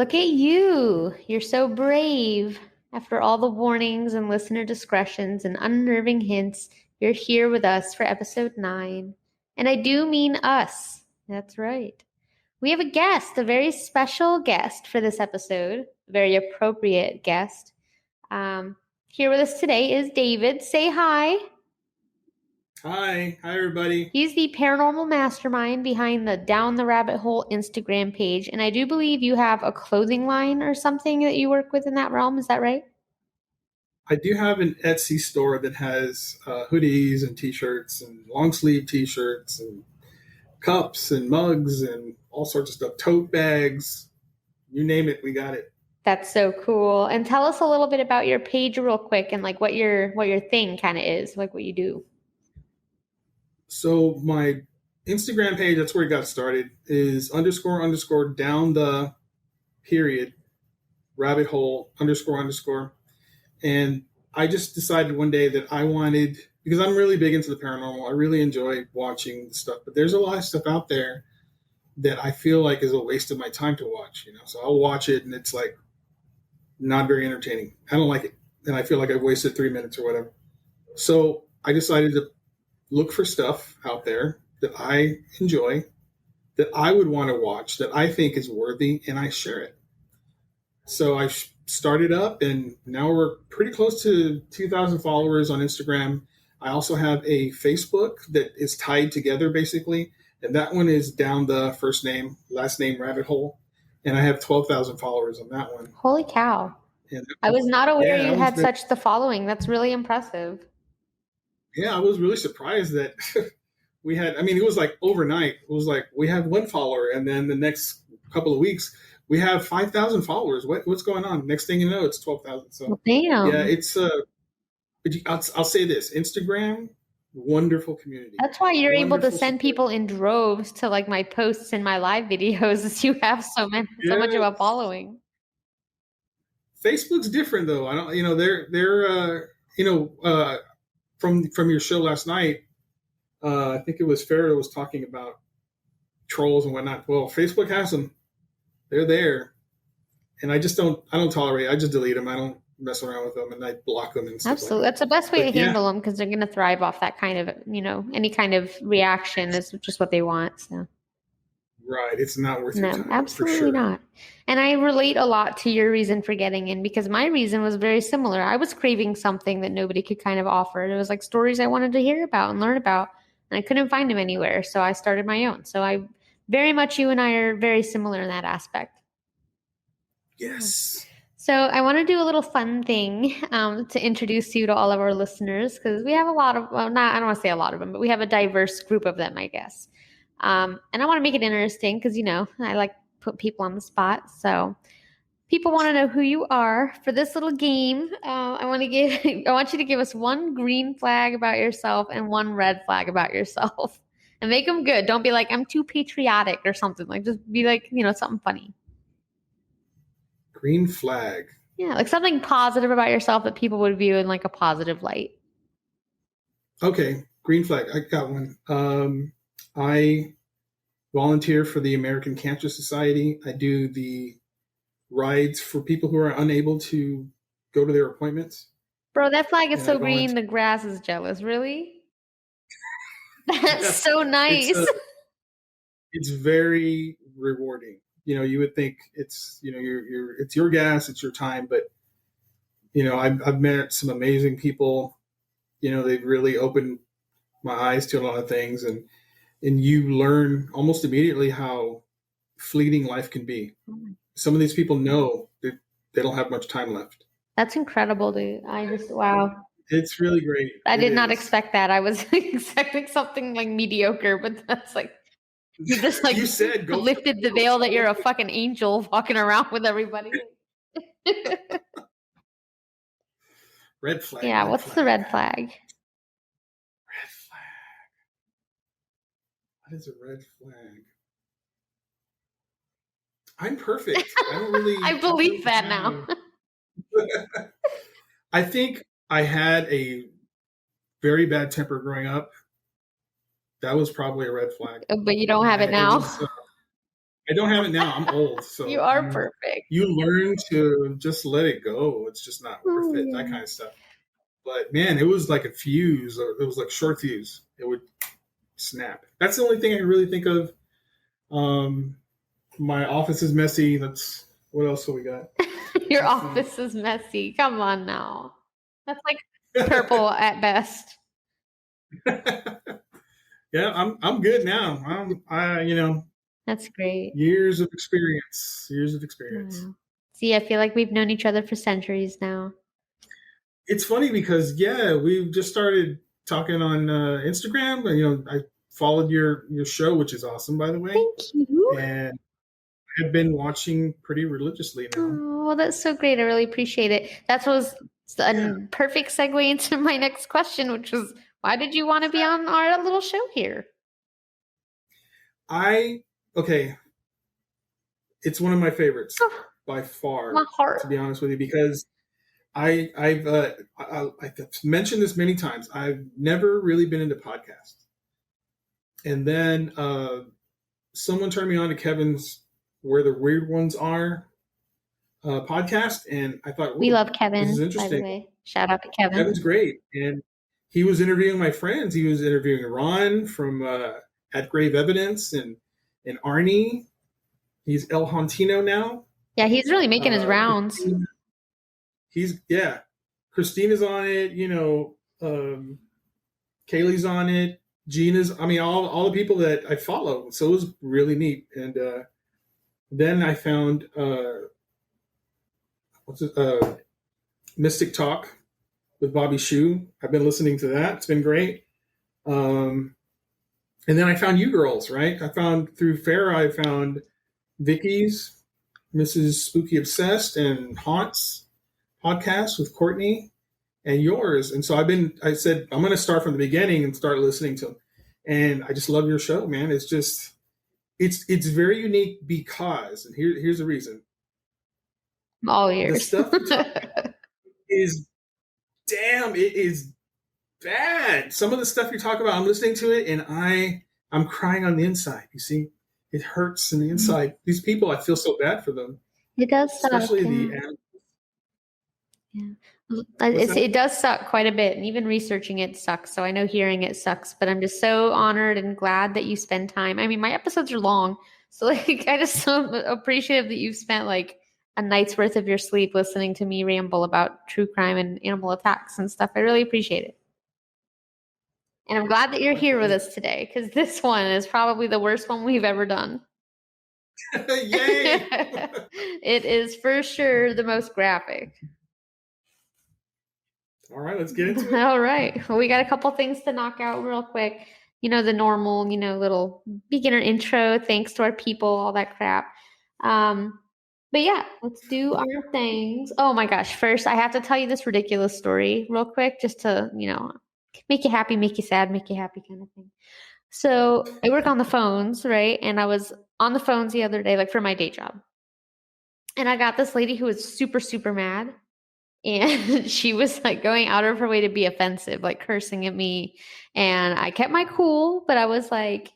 Look at you. You're so brave. After all the warnings and listener discretions and unnerving hints, you're here with us for episode 9. And I do mean us. That's right. We have a guest, a very special guest for this episode, a very appropriate guest. Here with us today is Dayvid. Say hi. Hi everybody. He's the paranormal mastermind behind the Down the Rabbit Hole Instagram page, and I do believe you have a clothing line or something that you work with in that realm. Is that right? I do have an Etsy store that has hoodies and t-shirts and long sleeve t-shirts and cups and mugs and all sorts of stuff. Tote bags, you name it, we got it. That's so cool. And tell us a little bit about your page real quick and like what your thing kind of is, like what you do. So my Instagram page, that's where it got started, is __ down the period rabbit hole __. And I just decided one day that I wanted, because I'm really big into the paranormal, I really enjoy watching the stuff, but there's a lot of stuff out there that I feel like is a waste of my time to watch, So I'll watch it and it's like not very entertaining. I don't like it. And I feel like I've wasted 3 minutes or whatever. So I decided to look for stuff out there that I enjoy, that I would want to watch, that I think is worthy, and I share it. So I started up, and now we're pretty close to 2,000 followers on Instagram. I also have a Facebook that is tied together, basically, and that one is down the first name, last name rabbit hole, and I have 12,000 followers on that one. Holy cow. I was not aware you had such the following. That's really impressive. Yeah, I was really surprised that we had, it was like overnight. It was like we have one follower, and then the next couple of weeks, we have 5,000 followers. What's going on? Next thing you know, it's 12,000. So, damn. Yeah, it's but I'll say this: Instagram, wonderful community. That's why you're able to send people in droves to like my posts and my live videos, as you have so much of a following. Facebook's different, though. I don't, they're from your show last night. I think it was Farrah was talking about trolls and whatnot. Well, Facebook has them. They're there, and I don't tolerate it. I just delete them. I don't mess around with them, and I block them and stuff. Absolutely. That's the best way to handle them, because they're going to thrive off that kind of, any kind of reaction is just what they want. So. Right. It's not worth your time. No, absolutely not. And I relate a lot to your reason for getting in, because my reason was very similar. I was craving something that nobody could kind of offer. It was like stories I wanted to hear about and learn about, and I couldn't find them anywhere. So I started my own. So you and I are very similar in that aspect. Yes. So I want to do a little fun thing to introduce you to all of our listeners, because we have a lot of, I don't want to say a lot of them, but we have a diverse group of them, I guess. And I want to make it interesting because, I like put people on the spot. So people want to know who you are. For this little game, I want you to give us one green flag about yourself and one red flag about yourself. And make them good. Don't be like, I'm too patriotic or something. Like, just be like, something funny. Green flag. Yeah, like something positive about yourself that people would view in like a positive light. Okay, green flag. I got one. I volunteer for the American Cancer Society. I do the rides for people who are unable to go to their appointments. Bro, that flag is so green, the grass is jealous. Really? That's so nice. It's very rewarding. You would think it's, it's your gas, it's your time, but I've met some amazing people. They've really opened my eyes to a lot of things, and you learn almost immediately how fleeting life can be. Some of these people know that they don't have much time left. That's incredible, dude. Wow. It's really great. I did not expect that. I was expecting something like mediocre, but that's like, you just like lifted the veil that you're a fucking angel walking around with everybody. Red flag. Yeah, what's the red flag? Red flag. What is a red flag? I'm perfect. I don't really. I believe that now. I think I had a very bad temper growing up. That was probably a red flag. But you don't have it now. I don't have it now. I'm old, You so are perfect. you learn to just let it go. It's just not worth it. That Yeah. kind of stuff. But man, it was like a fuse. Or it was like short fuse. It would snap. That's the only thing I can really think of. My office is messy. That's what else have we got? Your office is messy. Come on now. That's like purple at best. Yeah, I'm good now. That's great. Years of experience. Years of experience. Wow. See, I feel like we've known each other for centuries now. It's funny because we've just started talking on Instagram. I followed your show, which is awesome, by the way, Thank you. and I've been watching pretty religiously now. Oh, well, that's so great. I really appreciate it. That was a perfect segue into my next question, which was, why did you want to be on our little show here? Okay, it's one of my favorites by far, My heart. to be honest with you, because I've mentioned this many times. I've never really been into podcasts, and then someone turned me on to Kevin's "Where the Weird Ones Are" podcast, and I thought, we love Kevin. This is interesting. By the way, shout out to Kevin. Kevin's great, and he was interviewing my friends. He was interviewing Ron from At Grave Evidence, and Arnie. He's El Hantino now. Yeah, he's really making his rounds. Christina's on it. Kaylee's on it. Gina's. I mean, all the people that I follow. So it was really neat. And then I found Mystic Talk with Bobby Shu. I've been listening to that. It's been great. And then I found you girls, right? I found through Farrah, I found Vicky's, Mrs. Spooky Obsessed, and Haunts podcast with Courtney, and yours. And so I said, I'm going to start from the beginning and start listening to them. And I just love your show, man. It's just, it's very unique because, and here's the reason. All ears. The stuff you talk about is, it is bad. Some of the stuff you talk about, I'm listening to it and I'm crying on the inside. You see, it hurts on the inside. These people, I feel so bad for them. It does suck. Especially the animals. Yeah. It does suck quite a bit. And even researching it sucks. So I know hearing it sucks, but I'm just so honored and glad that you spend time. I mean, my episodes are long. So like, I just so appreciative that you've spent like a night's worth of your sleep listening to me ramble about true crime and animal attacks and stuff. I really appreciate it. And I'm glad that you're here with us today because this one is probably the worst one we've ever done. Yay! It is for sure the most graphic. All right, let's get into it. All right. Well, we got a couple things to knock out real quick. The normal, little beginner intro, thanks to our people, all that crap. But yeah, let's do our things. Oh my gosh. First, I have to tell you this ridiculous story real quick just to, make you happy, make you sad, make you happy kind of thing. So I work on the phones, right? And I was on the phones the other day, like for my day job. And I got this lady who was super, super mad. And she was like going out of her way to be offensive, like cursing at me. And I kept my cool, but I was like,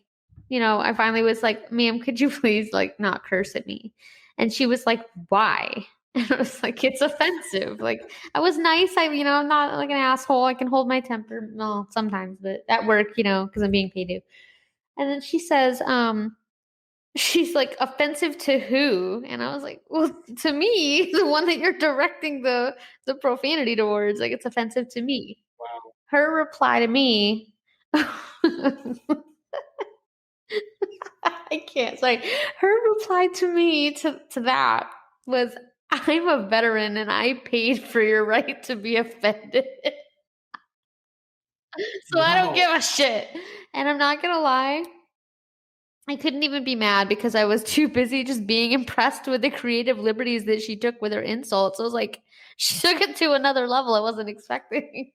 I finally was like, ma'am, could you please like not curse at me? And she was like, why? And I was like, it's offensive. Like I was nice. I'm not like an asshole. I can hold my temper. Well, sometimes, but at work, because I'm being paid to. And then she says, she's like, offensive to who? And I was like, well, to me, the one that you're directing the profanity towards, like it's offensive to me. Wow. Her reply to me, I can't. Sorry. Her reply to me to that was, I'm a veteran and I paid for your right to be offended. So I don't give a shit. And I'm not going to lie. I couldn't even be mad because I was too busy just being impressed with the creative liberties that she took with her insults. I was like, she took it to another level I wasn't expecting.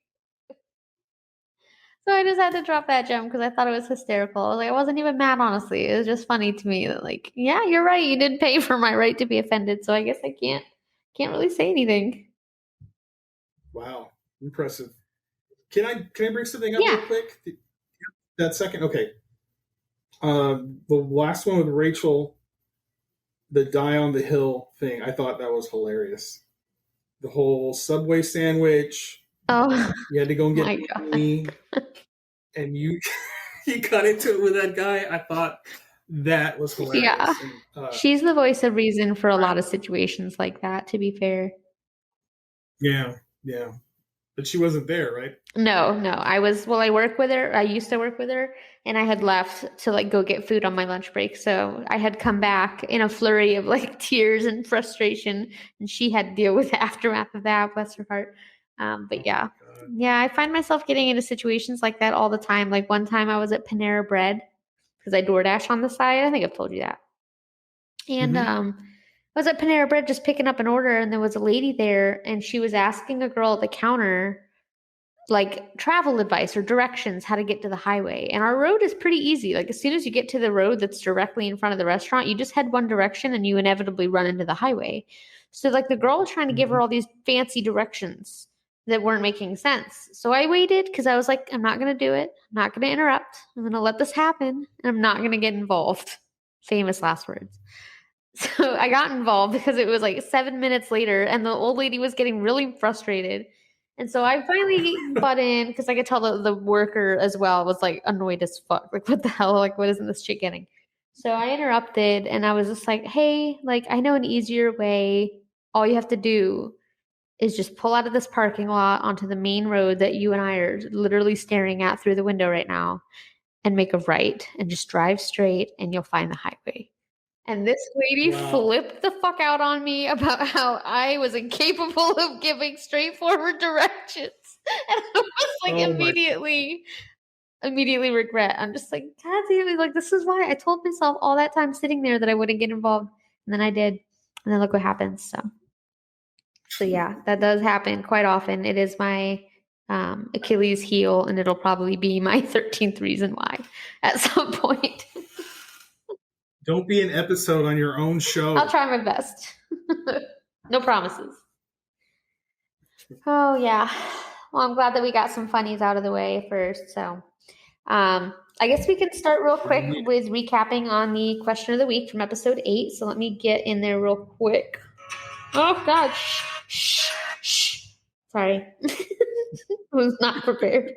So I just had to drop that gem because I thought it was hysterical. I was like, I wasn't even mad, honestly. It was just funny to me that, like, yeah, you're right. You did pay for my right to be offended, so I guess I can't really say anything. Wow, impressive. Can I bring something up real quick? That second, okay. The last one with Rachel, the die on the hill thing. I thought that was hilarious. The whole Subway sandwich. Oh You had to go and get my God. me, and you you got into it with that guy. I thought that was hilarious. Yeah. And, She's the voice of reason for a lot of situations like that, to be fair. yeah, but she wasn't there, right? No. I work with her. I used to work with her, and I had left to like go get food on my lunch break. So I had come back in a flurry of like tears and frustration, and she had to deal with the aftermath of that. Bless her heart. But yeah. Yeah, I find myself getting into situations like that all the time. Like one time I was at Panera Bread because I DoorDash on the side. I think I've told you that. And I was at Panera Bread just picking up an order, and there was a lady there, and she was asking a girl at the counter like travel advice or directions how to get to the highway. And our road is pretty easy. Like as soon as you get to the road that's directly in front of the restaurant, you just head one direction and you inevitably run into the highway. So like the girl was trying to give her all these fancy directions that weren't making sense. So I waited because I was like, I'm not going to do it. I'm not going to interrupt. I'm going to let this happen. And I'm not going to get involved. Famous last words. So I got involved because it was like 7 minutes later and the old lady was getting really frustrated. And so I finally butt in because I could tell the worker as well was like annoyed as fuck. Like, what the hell? Like, what isn't this shit getting? So I interrupted and I was just like, hey, like, I know an easier way. All you have to do is just pull out of this parking lot onto the main road that you and I are literally staring at through the window right now and make a right and just drive straight and you'll find the highway. And this lady flipped the fuck out on me about how I was incapable of giving straightforward directions. And I was like, immediately regret. I'm just like, God damn it, like this is why I told myself all that time sitting there that I wouldn't get involved. And then I did. And then look what happens. So yeah, that does happen quite often. It is my Achilles heel, and it'll probably be my 13th reason why at some point. Don't be an episode on your own show. I'll try my best. No promises. Oh, yeah. Well, I'm glad that we got some funnies out of the way first. So I guess we can start real quick with recapping on the question of the week from episode 8. So let me get in there real quick. Oh, God. Shh. Sorry. I was not prepared.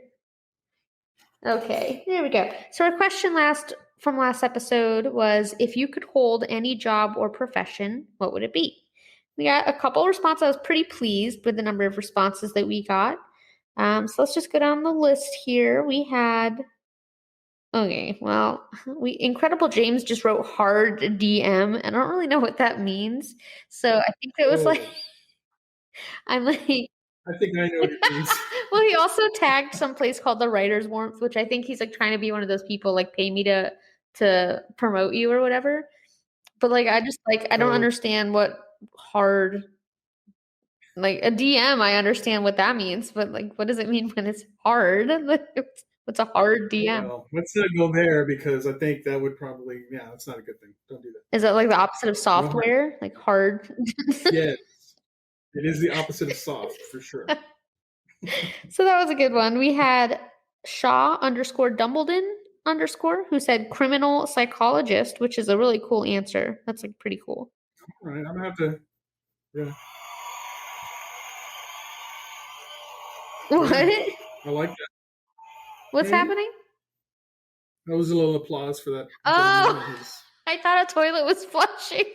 Okay, there we go. So our question from last episode was, if you could hold any job or profession, what would it be? We got a couple of responses. I was pretty pleased with the number of responses that we got. So let's just go down the list here. We had, okay, well, Incredible James just wrote hard DM. I don't really know what that means. So I think it was like, I'm like, I think I know what it means. Well, he also tagged some place called the Writer's Warmth, which I think he's like trying to be one of those people like pay me to promote you or whatever. But like I just like I don't understand what hard, like a DM. I understand what that means, but like what does it mean when it's hard? What's a hard DM? Well, let's not go there because I think that would probably that's not a good thing. Don't do that. Is that like the opposite of software? Like hard? Yes. It is the opposite of soft, for sure. So that was a good one. We had Shaw_Dumbledon_ who said criminal psychologist, which is a really cool answer. That's like pretty cool. All right, I'm gonna have to. Yeah. What? I like that. What's happening? That was a little applause for that. Oh, I thought a toilet was flushing.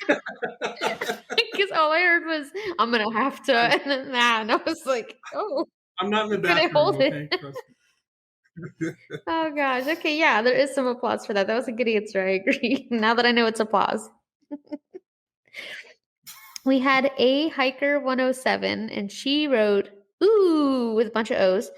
Because all I heard was, I'm going to have to, and then that, and I was like, oh. I'm not in the bathroom, can I hold okay? it? Oh, gosh. Okay, yeah, there is some applause for that. That was a good answer. I agree. Now that I know it's applause. We had A Hiker 107, and she wrote, ooh, with a bunch of O's.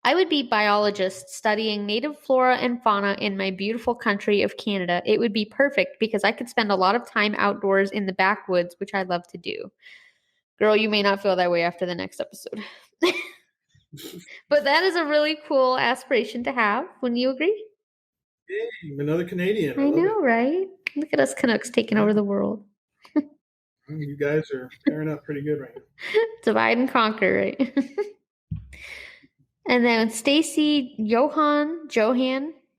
I would be biologist studying native flora and fauna in my beautiful country of Canada. It would be perfect because I could spend a lot of time outdoors in the backwoods, which I love to do. Girl, you may not feel that way after the next episode. But that is a really cool aspiration to have. Wouldn't you agree? Hey, another Canadian. I know, right? Look at us Canucks taking over the world. You guys are pairing up pretty good right now. Divide and conquer, right? And then Stacy Johan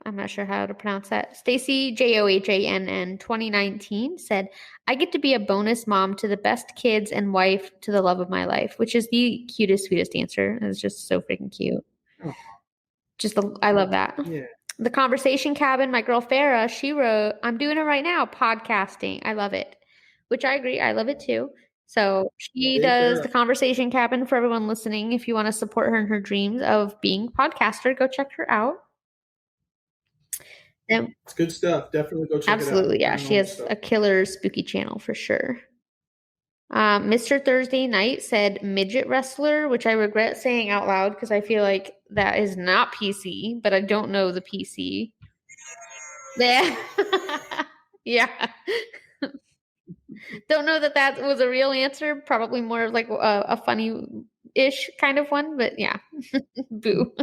I'm not sure how to pronounce that. Stacy Johannn 2019 said, "I get to be a bonus mom to the best kids and wife to the love of my life," which is the cutest, sweetest answer. It's just so freaking cute. Oh, I love that. yeah. The Conversation Cabin, my girl Farah, she wrote, "I'm doing it right now, podcasting. I love it," which I agree. I love it too. So she Hey, does Farrah. the Conversation Cabin for everyone listening. If you want to support her in her dreams of being a podcaster, go check her out. And It's good stuff. Definitely go check it out. absolutely, yeah. She Paranormal has stuff. a killer spooky channel for sure. Mr. Thursday Night said midget wrestler, which I regret saying out loud because I feel like that is not PC, but I don't know the PC. Yeah. Yeah. Don't know that that was a real answer. Probably more of like a funny-ish kind of one, but yeah. Boo.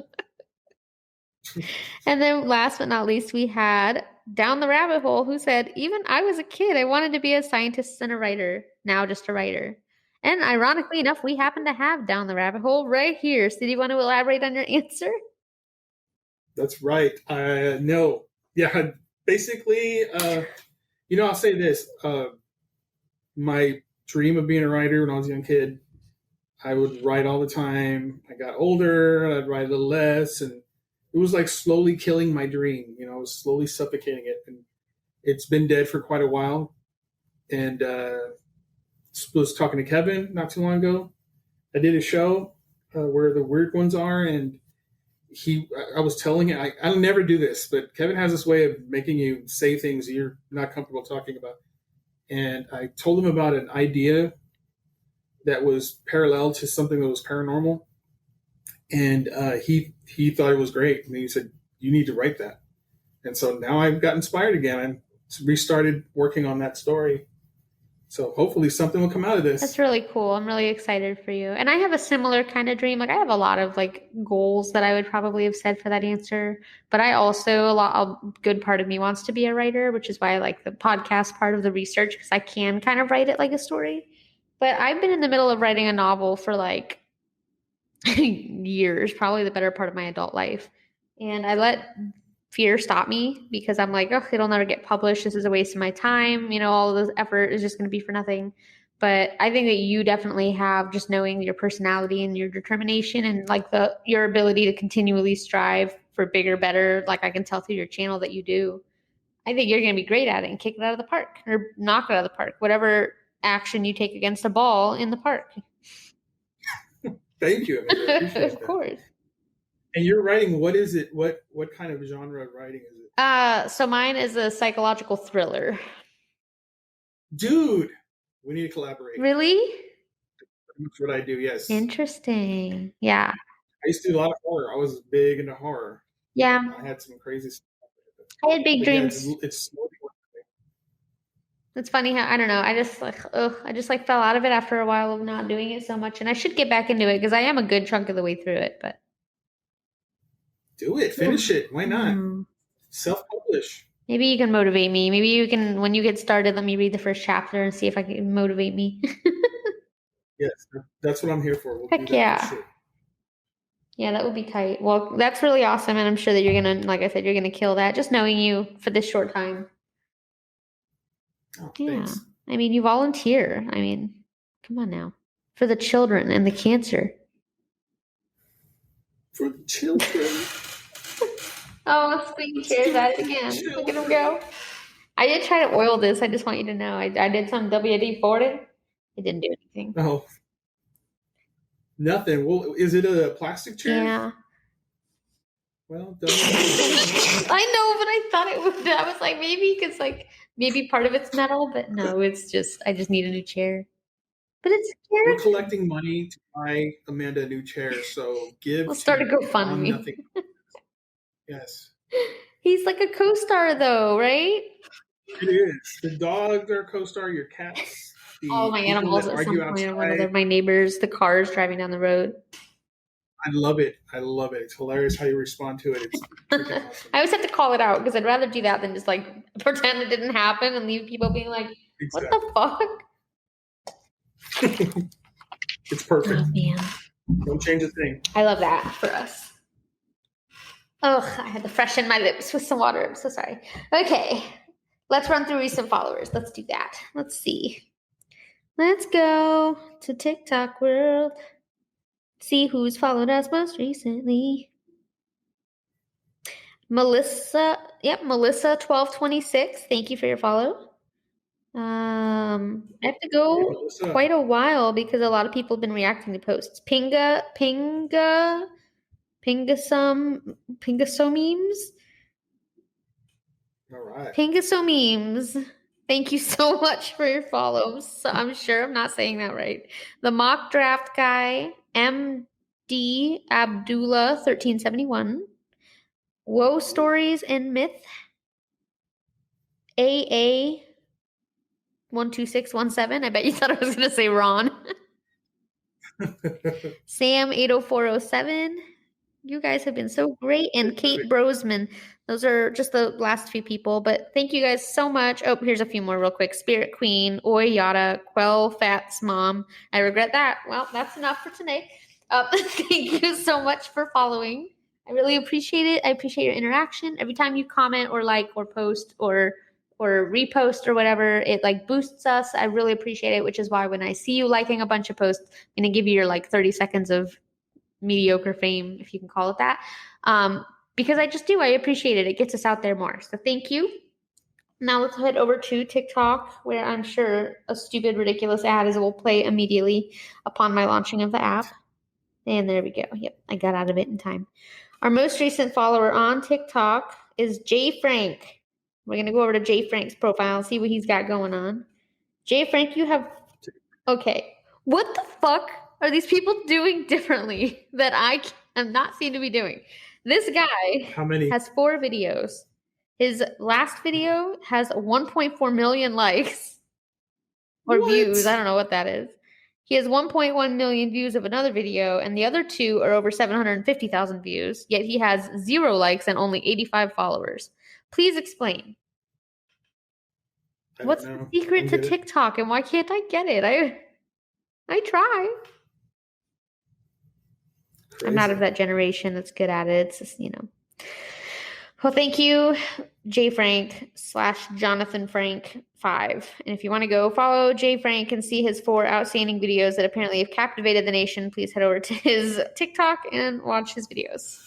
And then last but not least, we had Down the Rabbit Hole, who said, "Even I was a kid, I wanted to be a scientist and a writer. Now just a writer." And ironically enough, we happen to have Down the Rabbit Hole right here. So do you want to elaborate on your answer? That's right. No. Yeah. Basically, I'll say this. My dream of being a writer when I was a young kid, I would write all the time. I got older, I'd write a little less, and it was like slowly killing my dream. I was slowly suffocating it, and it's been dead for quite a while. And was talking to Kevin not too long ago. I did a show where the weird ones are, and I was telling him, I'll never do this, but Kevin has this way of making you say things you're not comfortable talking about. And I told him about an idea that was parallel to something that was paranormal. And he thought it was great. And he said, "You need to write that." And so now I've got inspired again and restarted working on that story. So hopefully something will come out of this. That's really cool. I'm really excited for you. And I have a similar kind of dream. Like I have a lot of like goals that I would probably have said for that answer. But I also a good part of me wants to be a writer, which is why I like the podcast part of the research because I can kind of write it like a story. But I've been in the middle of writing a novel for like years, probably the better part of my adult life. And I let fear stop me because I'm like, oh, it'll never get published. This is a waste of my time. All of this effort is just going to be for nothing. But I think that you definitely have, just knowing your personality and your determination and like your ability to continually strive for bigger, better. Like I can tell through your channel that you do. I think you're going to be great at it and kick it out of the park or knock it out of the park. Whatever action you take against a ball in the park. Thank you, Amanda. Of course. And you're writing, what is it? What kind of genre of writing is it? So mine is a psychological thriller. Dude, we need to collaborate. Really? That's what I do, yes. Interesting. Yeah. I used to do a lot of horror. I was big into horror. Yeah. I had some crazy stuff. I had big dreams. Yeah, it's It's funny how, I don't know, I just like fell out of it after a while of not doing it so much. And I should get back into it because I am a good chunk of the way through it, but. Do it. Finish it. Why not? Self-publish. Maybe you can motivate me. Maybe you can, when you get started, let me read the first chapter and see if I can motivate me. Yes, that's what I'm here for. We'll Heck do that yeah. for sure. Yeah, that would be tight. Well, that's really awesome. And I'm sure that you're going to, like I said, you're going to kill that. Just knowing you for this short time. Oh, yeah. thanks. I mean, you volunteer. I mean, come on now. For the children and the cancer. For the children. Oh, squeaky chair's at it again. Look at him go. I did try to oil this. I just want you to know. I did some WD-40. It didn't do anything. Oh. Nothing. Well, is it a plastic chair? Yeah. Well, I know, but I thought it would. I was like, maybe part of it's metal, but no, it's just, I just need a new chair. But it's scary. We're collecting money to buy Amanda a new chair, so We'll start a GoFundMe. Yes. He's like a co-star though, right? It is. The dogs are co-star, your cats. All my animals at some point or another. My neighbors, the cars driving down the road. I love it. It's hilarious how you respond to it. It's awesome. I always have to call it out because I'd rather do that than just like pretend it didn't happen and leave people being like, exactly. What the fuck? It's perfect. Oh, man. Don't change a thing. I love that for us. Ugh, I had to freshen my lips with some water. I'm so sorry. Okay, let's run through recent followers. Let's do that. Let's see. Let's go to TikTok world. See who's followed us most recently. Melissa, Melissa 1226. Thank you for your follow. I have to go quite a while because a lot of people have been reacting to posts. Pingaso memes. All right. Pingaso memes. Thank you so much for your follows. So I'm sure I'm not saying that right. The mock draft guy, MD Abdullah 1371. Woe Stories and Myth, AA 12617. I bet you thought I was going to say Ron. Sam 80407. You guys have been so great. And Kate Brosman. Those are just the last few people. But thank you guys so much. Oh, here's a few more real quick. Spirit Queen, Oi Yada, Quell Fats Mom. I regret that. Well, that's enough for today. Thank you so much for following. I really appreciate it. I appreciate your interaction. Every time you comment or like or post or repost or whatever, it like boosts us. I really appreciate it, which is why when I see you liking a bunch of posts, I'm going to give you your like 30 seconds of mediocre fame, if you can call it that. Because I just do. I appreciate it. It gets us out there more. So thank you. Now let's head over to TikTok, where I'm sure a stupid, ridiculous ad will play immediately upon my launching of the app. And there we go. Yep, I got out of it in time. Our most recent follower on TikTok is Jay Frank. We're going to go over to Jay Frank's profile, see what he's got going on. Jay Frank, you have... Okay. What the fuck are these people doing differently that I am not seen to be doing? This guy has 4 videos. His last video has 1.4 million likes or views. I don't know what that is. He has 1.1 million views of another video, and the other 2 are over 750,000 views, yet he has 0 likes and only 85 followers. Please explain. What's the secret to TikTok, and why can't I get it? I try. Crazy. I'm not of that generation that's good at it. It's just, Well, thank you, Jay Frank / Jonathan Frank 5. And if you want to go follow Jay Frank and see his 4 outstanding videos that apparently have captivated the nation, please head over to his TikTok and watch his videos.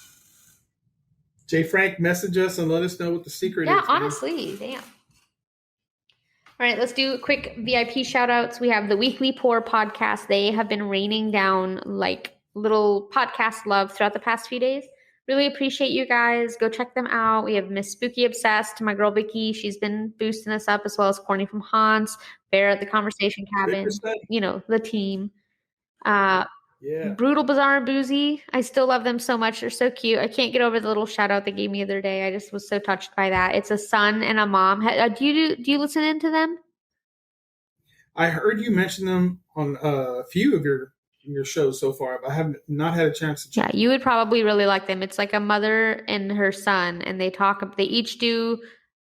Jay Frank, message us and let us know what the secret is. Yeah, honestly, damn. All right, let's do quick VIP shout outs. We have the Weekly Pour podcast. They have been raining down like little podcast love throughout the past few days. Really appreciate you guys. Go check them out. We have Miss Spooky Obsessed, my girl Vicky. She's been boosting us up, as well as Corny from Hans, Bear at the Conversation Cabin, 100%. The team. Brutal, Bizarre, and Boozy. I still love them so much. They're so cute. I can't get over the little shout out they gave me the other day. I just was so touched by that. It's a son and a mom. Do you listen into them? I heard you mention them on a few of your shows so far, but I have not had a chance to check. Yeah, you would probably really like them. It's like a mother and her son, and they each do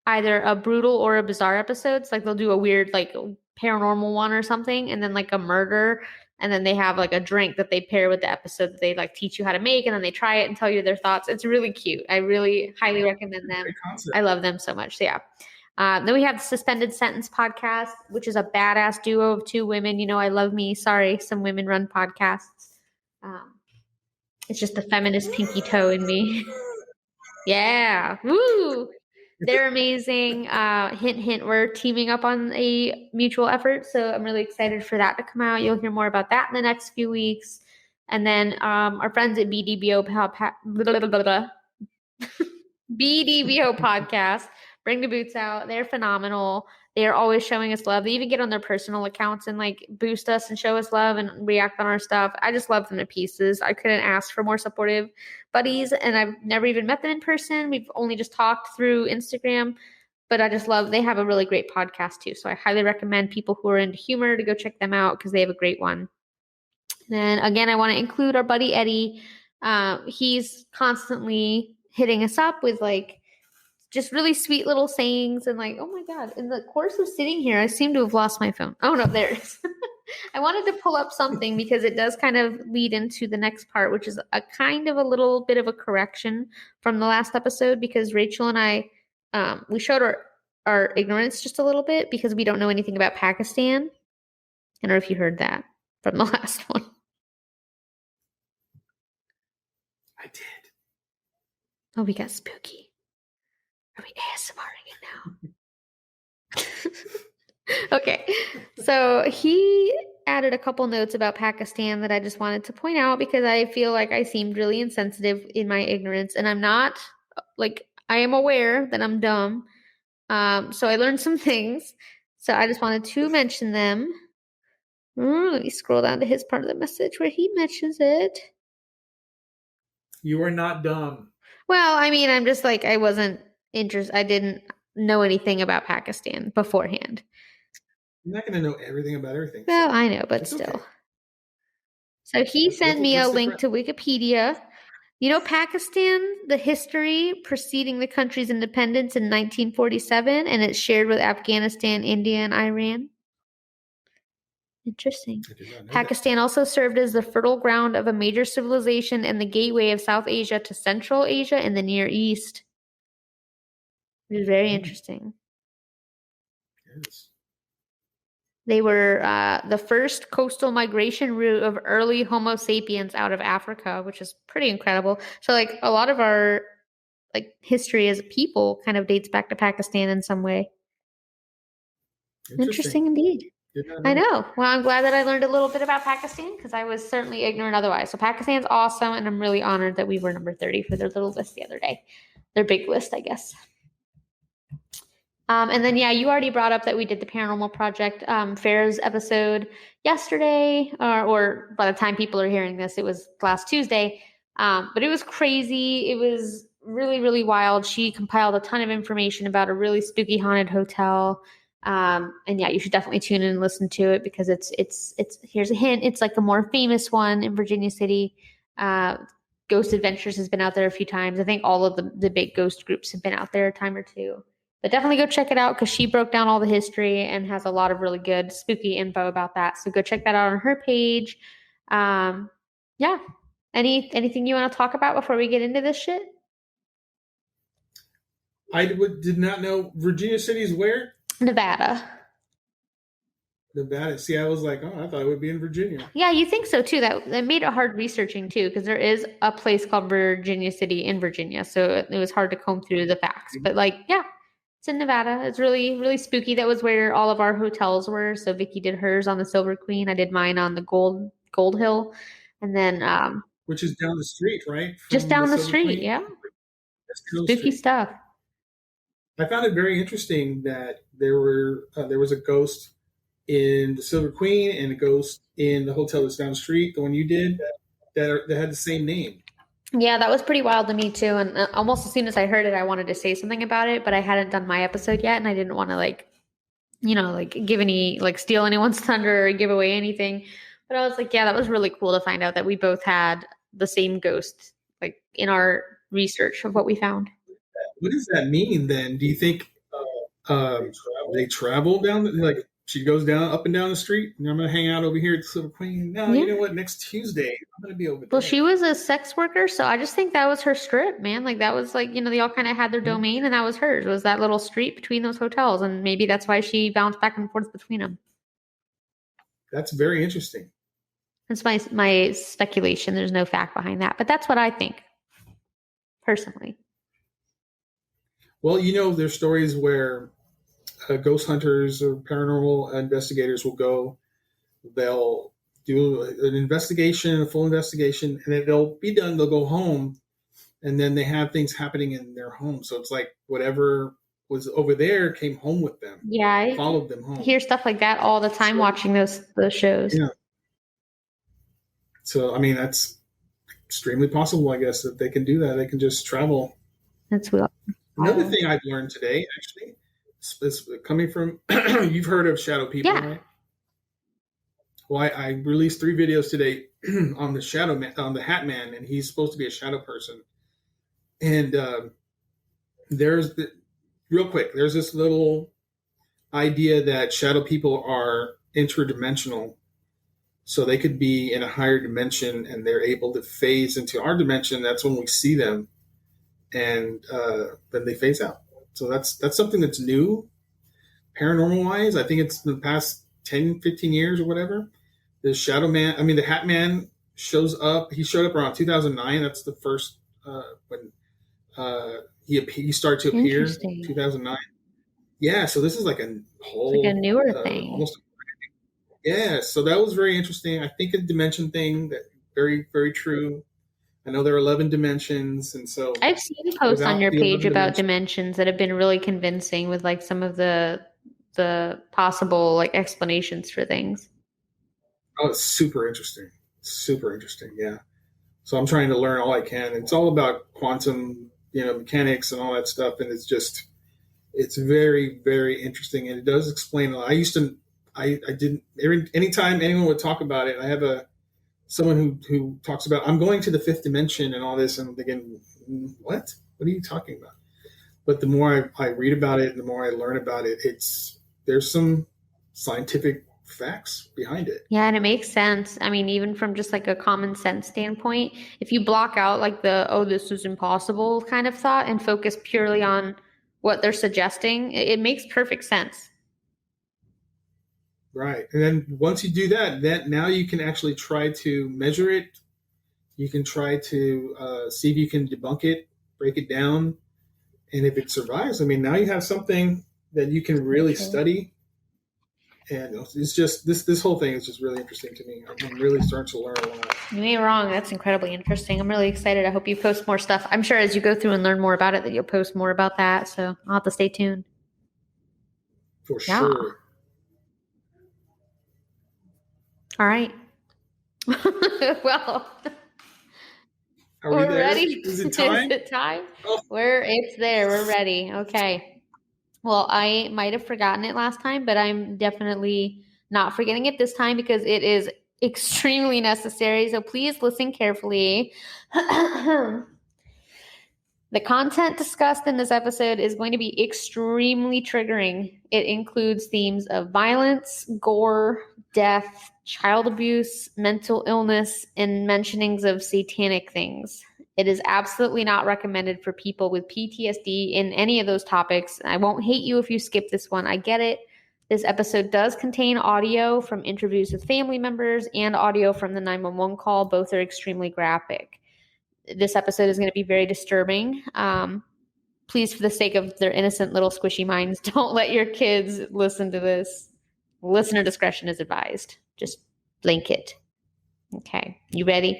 either a brutal or a bizarre episodes. Like they'll do a weird like paranormal one or something, and then like a murder, and then they have like a drink that they pair with the episode that they like teach you how to make, and then they try it and tell you their thoughts. It's really cute. I really highly recommend them. I love them so much. So yeah. Then we have the Suspended Sentence podcast, which is a badass duo of 2 women. I love me. Sorry, some women run podcasts. It's just the feminist pinky toe in me. Yeah. Woo! They're amazing. Hint, hint, we're teaming up on a mutual effort. So I'm really excited for that to come out. You'll hear more about that in the next few weeks. And then our friends at BDBO BDBO podcast. Bring the boots out. They're phenomenal. They are always showing us love. They even get on their personal accounts and like boost us and show us love and react on our stuff. I just love them to pieces. I couldn't ask for more supportive buddies, and I've never even met them in person. We've only just talked through Instagram, but I just love, they have a really great podcast too. So I highly recommend people who are into humor to go check them out because they have a great one. And again, I want to include our buddy Eddie. He's constantly hitting us up with like just really sweet little sayings, and like, oh my God, in the course of sitting here, I seem to have lost my phone. Oh no, there it is. I wanted to pull up something because it does kind of lead into the next part, which is a kind of a little bit of a correction from the last episode, because Rachel and I, we showed our ignorance just a little bit because we don't know anything about Pakistan. I don't know if you heard that from the last one. I did. Oh, we got spooky. Are we ASMRing it now? Okay. So he added a couple notes about Pakistan that I just wanted to point out because I feel like I seemed really insensitive in my ignorance, and I'm not. Like, I am aware that I'm dumb. So I learned some things. So I just wanted to mention them. Let me scroll down to his part of the message where he mentions it. You are not dumb. Well, I mean, I'm just like, I wasn't interested. I didn't know anything about Pakistan beforehand. You're not going to know everything about everything. Well, I know, but still. Okay. So he sent me a link to Wikipedia. You know, Pakistan, the history preceding the country's independence in 1947, and it's shared with Afghanistan, India, and Iran. Interesting. Pakistan also served as the fertile ground of a major civilization and the gateway of South Asia to Central Asia and the Near East. It was very interesting. Yes. They were the first coastal migration route of early Homo sapiens out of Africa, which is pretty incredible. So, like, a lot of our history as a people kind of dates back to Pakistan in some way. Interesting indeed. I know. Well, I'm glad that I learned a little bit about Pakistan because I was certainly ignorant otherwise. So Pakistan's awesome, and I'm really honored that we were number 30 for their little list the other day. Their big list, I guess. And then, yeah, you already brought up that we did the Paranormal Project Fairs episode yesterday, or by the time people are hearing this, it was last Tuesday. But it was crazy. It was really, really wild. She compiled a ton of information about a really spooky haunted hotel. And yeah, you should definitely tune in and listen to it because it's here's a hint. It's like a more famous one in Virginia City. Ghost Adventures has been out there a few times. I think all of the big ghost groups have been out there a time or two. But definitely go check it out because she broke down all the history and has a lot of really good spooky info about that. So go check that out on her page. Yeah. Anything you want to talk about before we get into this shit? I did not know Virginia City's where? Nevada. See, I was like, oh, I thought it would be in Virginia. Yeah, you think so too. That made it hard researching too, because there is a place called Virginia City in Virginia, so it was hard to comb through the facts. But yeah, it's in Nevada. It's really, really spooky. That was where all of our hotels were. So Vicky did hers on the Silver Queen. I did mine on the Gold Hill, and then which is down the street, right? Just down the street, yeah. Spooky stuff. I found it very interesting that there was a ghost in the Silver Queen and a ghost in the hotel that's down the street, the one you did, that had the same name. Yeah, that was pretty wild to me too. And almost as soon as I heard it, I wanted to say something about it, but I hadn't done my episode yet, and I didn't want to give any steal anyone's thunder or give away anything. But I was like, yeah, that was really cool to find out that we both had the same ghost, in our research of what we found. What does that mean then? Do you think they travel down she goes up and down the street, and I'm going to hang out over here at the Silver Queen? No, yeah. You know what? Next Tuesday, I'm going to be over there. Well, she was a sex worker, so I just think that was her strip, man. That was they all kind of had their domain, and that was hers. It was that little street between those hotels, and maybe that's why she bounced back and forth between them. That's very interesting. That's my speculation. There's no fact behind that, but that's what I think, personally. Well, there's stories where ghost hunters or paranormal investigators will go. They'll do an investigation, a full investigation, and it'll be done. They'll go home, and then they have things happening in their home. So it's like whatever was over there came home with them. Yeah, followed them home. I hear stuff like that all the time watching those shows. Yeah. So I mean, that's extremely possible. I guess that they can do that. They can just travel. That's wild. Another thing I've learned today, actually, is coming from you've heard of shadow people, right? Well, I released 3 videos today on the shadow man, on the Hat Man, and he's supposed to be a shadow person. And there's this little idea that shadow people are interdimensional, So they could be in a higher dimension and they're able to phase into our dimension. That's when we see them, and then they phase out. So that's something that's new, paranormal wise. I think it's the past 10, 15 years or whatever. The Shadow Man, I mean, the Hat Man shows up. He showed up around 2009. That's the first when he started to appear. 2009. Yeah, so this is like a whole, it's like a newer thing. Almost. Yeah, so that was very interesting. I think a dimension thing that very, very true. I know there are 11 dimensions, and so I've seen posts on your page about dimensions that have been really convincing with like some of the possible like explanations for things. Oh, it's super interesting. Super interesting. Yeah. So I'm trying to learn all I can. It's all about quantum, mechanics and all that stuff, and it's very, very interesting, and it does explain a lot. I didn't anytime anyone would talk about it. I have someone who talks about I'm going to the fifth dimension and all this, and I'm thinking, what are you talking about? But the more I read about it, the more I learn about it, there's some scientific facts behind it. Yeah, and it makes sense. I mean, even from just like a common sense standpoint, if you block out like this is impossible kind of thought and focus purely on what they're suggesting, it makes perfect sense. Right. And then once you do that, now you can actually try to measure it. You can try to see if you can debunk it, break it down. And if it survives, I mean, now you have something that you can really study. And it's just this whole thing is just really interesting to me. I'm really starting to learn a lot. You ain't wrong. That's incredibly interesting. I'm really excited. I hope you post more stuff. I'm sure as you go through and learn more about it that you'll post more about that. So I'll have to stay tuned. For sure. All right. Well, we're ready. Is it time? Is it time? Oh. It's there. We're ready. Okay. Well, I might have forgotten it last time, but I'm definitely not forgetting it this time because it is extremely necessary. So please listen carefully. The content discussed in this episode is going to be extremely triggering. It includes themes of violence, gore, death, child abuse, mental illness, and mentionings of satanic things. It is absolutely not recommended for people with PTSD in any of those topics. I won't hate you if you skip this one. I get it. This episode does contain audio from interviews with family members and audio from the 911 call. Both are extremely graphic. This episode is going to be very disturbing. Please, for the sake of their innocent little squishy minds, don't let your kids listen to this. Listener discretion is advised. Just blink it. Okay. You ready?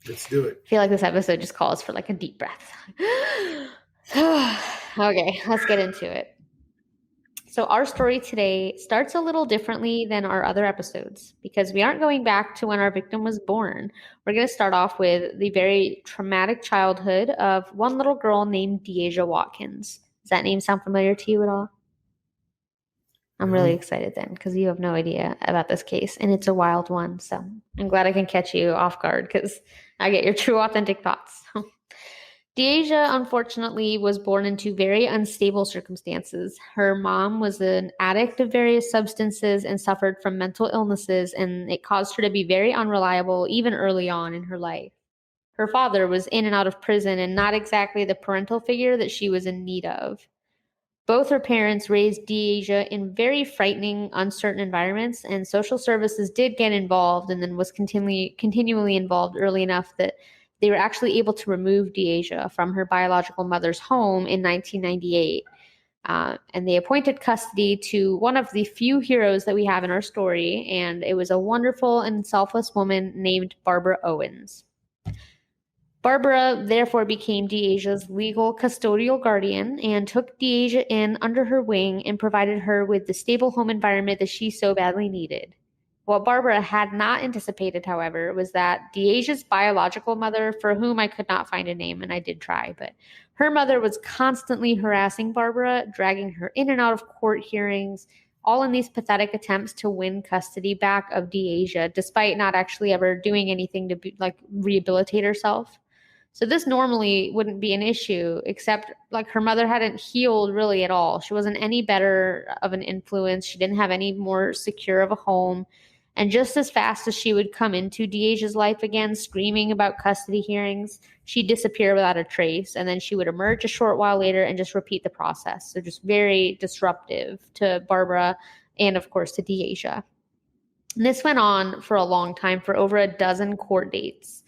Let's do it. I feel like this episode just calls for like a deep breath. Okay, let's get into it. So our story today starts a little differently than our other episodes because we aren't going back to when our victim was born. We're going to start off with the very traumatic childhood of one little girl named Janiyah Watkins. Does that name sound familiar to you at all? I'm really excited then because you have no idea about this case and it's a wild one. So I'm glad I can catch you off guard because I get your true authentic thoughts. Janiyah, unfortunately, was born into very unstable circumstances. Her mom was an addict of various substances and suffered from mental illnesses, and it caused her to be very unreliable even early on in her life. Her father was in and out of prison and not exactly the parental figure that she was in need of. Both her parents raised Janiyah in very frightening, uncertain environments, and social services did get involved and then was continually involved early enough that they were actually able to remove Janiyah from her biological mother's home in 1998. And they appointed custody to one of the few heroes that we have in our story, and it was a wonderful and selfless woman named Barbara Owens. Barbara therefore became Janiyah's legal custodial guardian and took Janiyah in under her wing and provided her with the stable home environment that she so badly needed. What Barbara had not anticipated, however, was that Janiyah's biological mother, for whom I could not find a name, and I did try, but her mother was constantly harassing Barbara, dragging her in and out of court hearings, all in these pathetic attempts to win custody back of Janiyah, despite not actually ever doing anything to rehabilitate herself. So this normally wouldn't be an issue, except like her mother hadn't healed really at all. She wasn't any better of an influence. She didn't have any more secure of a home. And just as fast as she would come into Deja's life again, screaming about custody hearings, she'd disappear without a trace. And then she would emerge a short while later and just repeat the process. So just very disruptive to Barbara and, of course, to Deja. And this went on for a long time, for over a dozen court dates,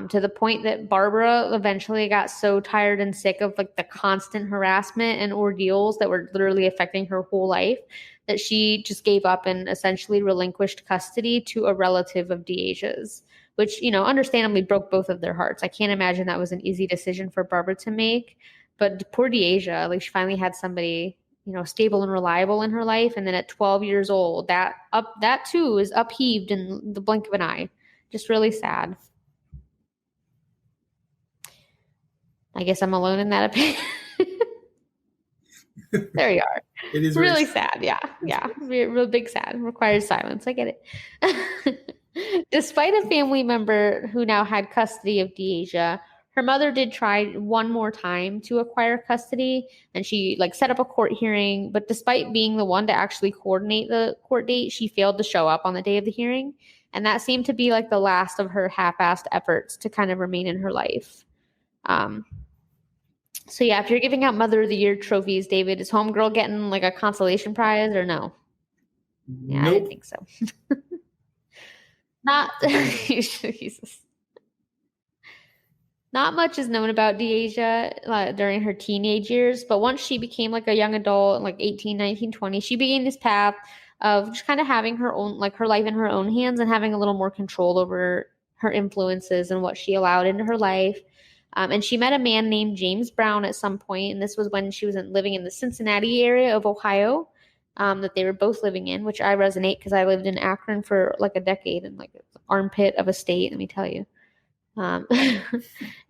to the point that Barbara eventually got so tired and sick of like the constant harassment and ordeals that were literally affecting her whole life that she just gave up and essentially relinquished custody to a relative of Deja's, which, you know, understandably broke both of their hearts. I can't imagine that was an easy decision for Barbara to make. But poor Deja, like she finally had somebody, you know, stable and reliable in her life. And then at 12 years old, that too is upheaved in the blink of an eye. Just really sad. I guess I'm alone in that opinion. There you are. It is really sad. Yeah. Real big sad. Requires silence. I get it. Despite a family member who now had custody of Deja, her mother did try one more time to acquire custody, and she like set up a court hearing. But despite being the one to actually coordinate the court date, she failed to show up on the day of the hearing. And that seemed to be like the last of her half-assed efforts to kind of remain in her life. So yeah, if you're giving out Mother of the Year trophies, Dayvid, is Homegirl getting like a consolation prize or no? Yeah, nope. I didn't think so. Not Jesus. Not much is known about Deja during her teenage years, but once she became like a young adult, like 18, 19, 20, she began this path of just kind of having her own, like her life in her own hands and having a little more control over her influences and what she allowed into her life. And she met a man named James Brown at some point, and this was when she was living in the Cincinnati area of Ohio, that they were both living in, which I resonate because I lived in Akron for like a decade in like an armpit of a state, let me tell you.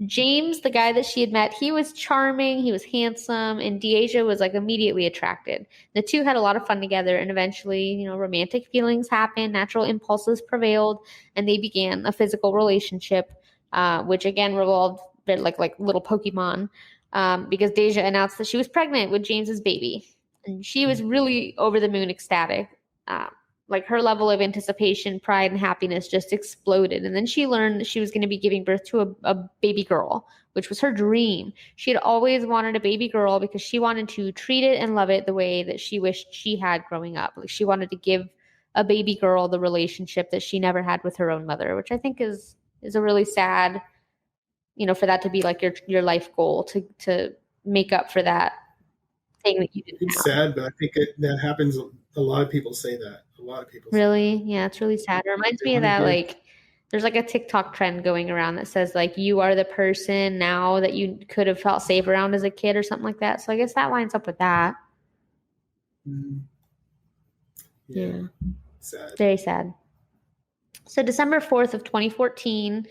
James, the guy that she had met, he was charming, he was handsome, and Deja was like immediately attracted. The two had a lot of fun together, and eventually, you know, romantic feelings happened, natural impulses prevailed, and they began a physical relationship, which again revolved like little Pokemon, because Deja announced that she was pregnant with James's baby, and she was really over the moon ecstatic. Like her level of anticipation, pride, and happiness just exploded. And then she learned that she was going to be giving birth to a baby girl, which was her dream. She had always wanted a baby girl because she wanted to treat it and love it the way that she wished she had growing up. Like she wanted to give a baby girl the relationship that she never had with her own mother, which I think is a really sad, you know, for that to be like your life goal, to make up for that thing that you didn't It's have. sad, but I think that happens. A lot of people say that. A lot of people really? Yeah, it's really sad. It reminds me of that, like, there's like a TikTok trend going around that says like, you are the person now that you could have felt safe around as a kid or something like that. So I guess that lines up with that. Mm-hmm. Yeah. Sad. Very sad. So December 4th of 2014,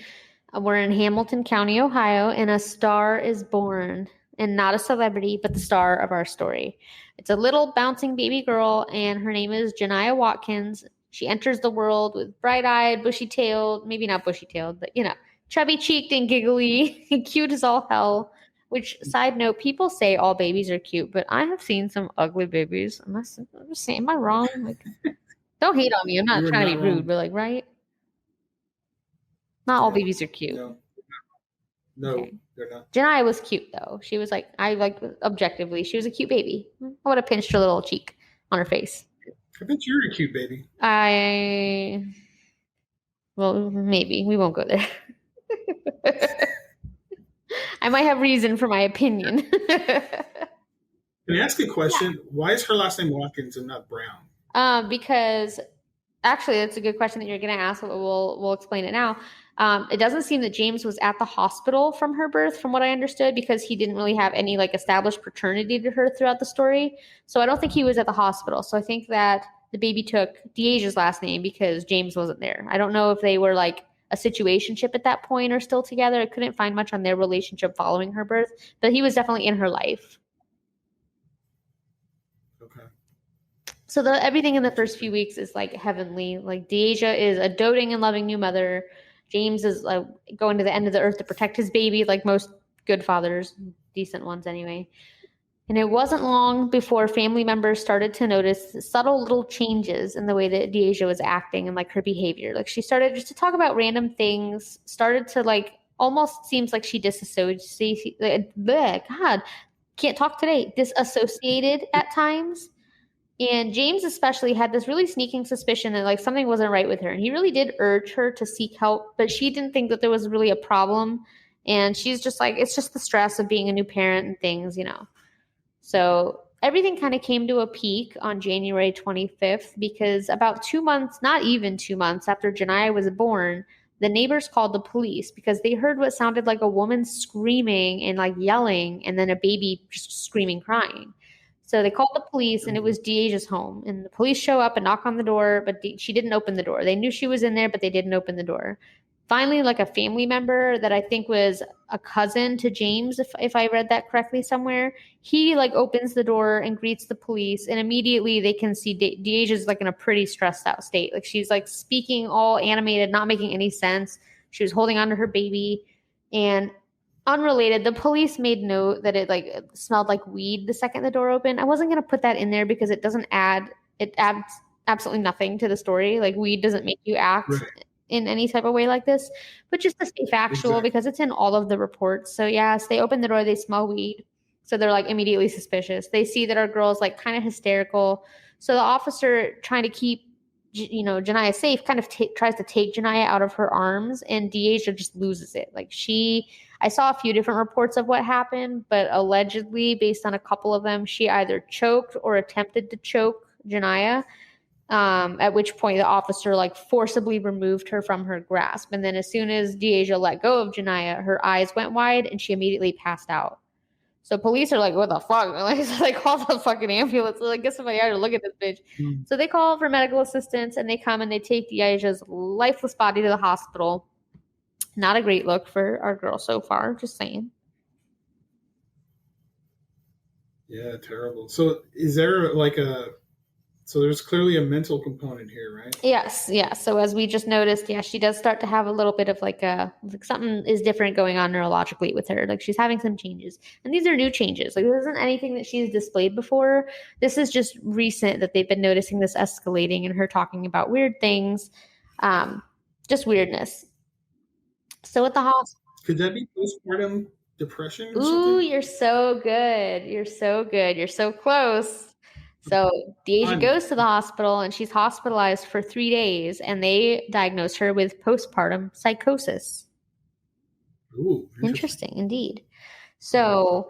we're in Hamilton County, Ohio, and a star is born. And not a celebrity, but the star of our story. It's a little bouncing baby girl, and her name is Janiyah Watkins. She enters the world with bright-eyed, bushy-tailed, maybe not bushy-tailed, but, you know, chubby-cheeked and giggly, cute as all hell. Which, side note, people say all babies are cute, but I have seen some ugly babies. I'm just saying, am I wrong? Like, don't hate on me. I'm not trying to be rude, but like, right? Not all babies are cute. No, okay. They're not. Janiyah was cute though. She was like, objectively, she was a cute baby. I would have pinched her little cheek on her face. I bet you're a cute baby. Well, maybe. We won't go there. I might have reason for my opinion. Can I ask a question? Yeah. Why is her last name Watkins and not Brown? Because actually, that's a good question that you're going to ask. We'll explain it now. It doesn't seem that James was at the hospital from her birth, from what I understood, because he didn't really have any like established paternity to her throughout the story. So I don't think he was at the hospital. So I think that the baby took Deja's last name because James wasn't there. I don't know if they were like a situationship at that point or still together. I couldn't find much on their relationship following her birth, but he was definitely in her life. Okay. So everything in the first few weeks is like heavenly. Like Deja is a doting and loving new mother. James is like going to the end of the earth to protect his baby, like most good fathers, decent ones anyway. And it wasn't long before family members started to notice subtle little changes in the way that Deasia was acting and like her behavior. Like she started just to talk about random things, started to like almost seems like she disassociated. God, can't talk today. Disassociated at times. And James especially had this really sneaking suspicion that like something wasn't right with her. And he really did urge her to seek help, but she didn't think that there was really a problem. And she's just like, it's just the stress of being a new parent and things, you know. So everything kind of came to a peak on January 25th because about 2 months, not even 2 months after Janiyah was born, the neighbors called the police because they heard what sounded like a woman screaming and like yelling and then a baby just screaming, crying. So they called the police and it was Deaja's home. And the police show up and knock on the door, but she didn't open the door. They knew she was in there, but they didn't open the door. Finally, like a family member that I think was a cousin to James, if I read that correctly somewhere, he like opens the door and greets the police, and immediately they can see Deaja's like in a pretty stressed out state. Like she's like speaking all animated, not making any sense. She was holding on to her baby. And unrelated, the police made note that it smelled like weed the second the door opened. I wasn't going to put that in there because it adds absolutely nothing to the story. Like weed doesn't make you act in any type of way like this, but just to stay factual because it's in all of the reports. So yes, they open the door, they smell weed. So they're like immediately suspicious. They see that our girl's like kind of hysterical. So the officer trying to keep, Janiyah safe kind of tries to take Janiyah out of her arms, and Deasia just loses it. Like I saw a few different reports of what happened, but allegedly based on a couple of them, she either choked or attempted to choke Janiyah. At which point the officer like forcibly removed her from her grasp. And then as soon as Deasia let go of Janiyah, her eyes went wide and she immediately passed out. So police are like, what the fuck? Like, so they call the fucking ambulance. They're like, get somebody out to look at this bitch. So they call for medical assistance and they come and they take Deasia's lifeless body to the hospital. Not a great look for our girl so far, just saying. Yeah, terrible. So is there like so there's clearly a mental component here, right? Yes. So as we just noticed, she does start to have a little bit of like something is different going on neurologically with her. Like she's having some changes. And these are new changes. Like this isn't anything that she's displayed before. This is just recent that they've been noticing this escalating and her talking about weird things. Just weirdness. So at the hospital. Could that be postpartum depression or something? Ooh, you're so good. You're so good. You're so close. So Deasia goes to the hospital and she's hospitalized for 3 days and they diagnosed her with postpartum psychosis. Ooh, interesting indeed. So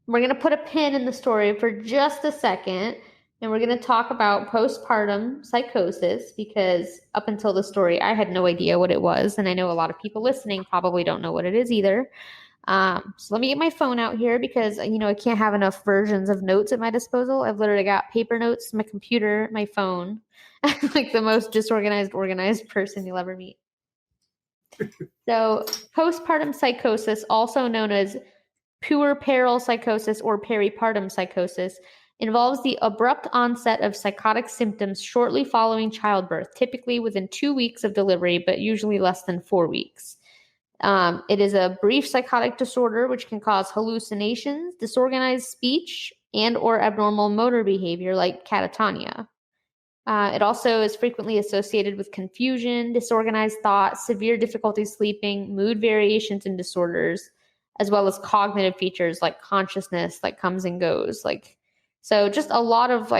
we're going to put a pin in the story for just a second and we're going to talk about postpartum psychosis because up until the story, I had no idea what it was. And I know a lot of people listening probably don't know what it is either. So let me get my phone out here because, I can't have enough versions of notes at my disposal. I've literally got paper notes, my computer, my phone. I'm like the most organized person you'll ever meet. So postpartum psychosis, also known as puerperal psychosis or peripartum psychosis, involves the abrupt onset of psychotic symptoms shortly following childbirth, typically within 2 weeks of delivery, but usually less than 4 weeks. It is a brief psychotic disorder which can cause hallucinations, disorganized speech, and or abnormal motor behavior like catatonia. It also is frequently associated with confusion, disorganized thought, severe difficulty sleeping, mood variations and disorders, as well as cognitive features like consciousness, like comes and goes. So just a lot of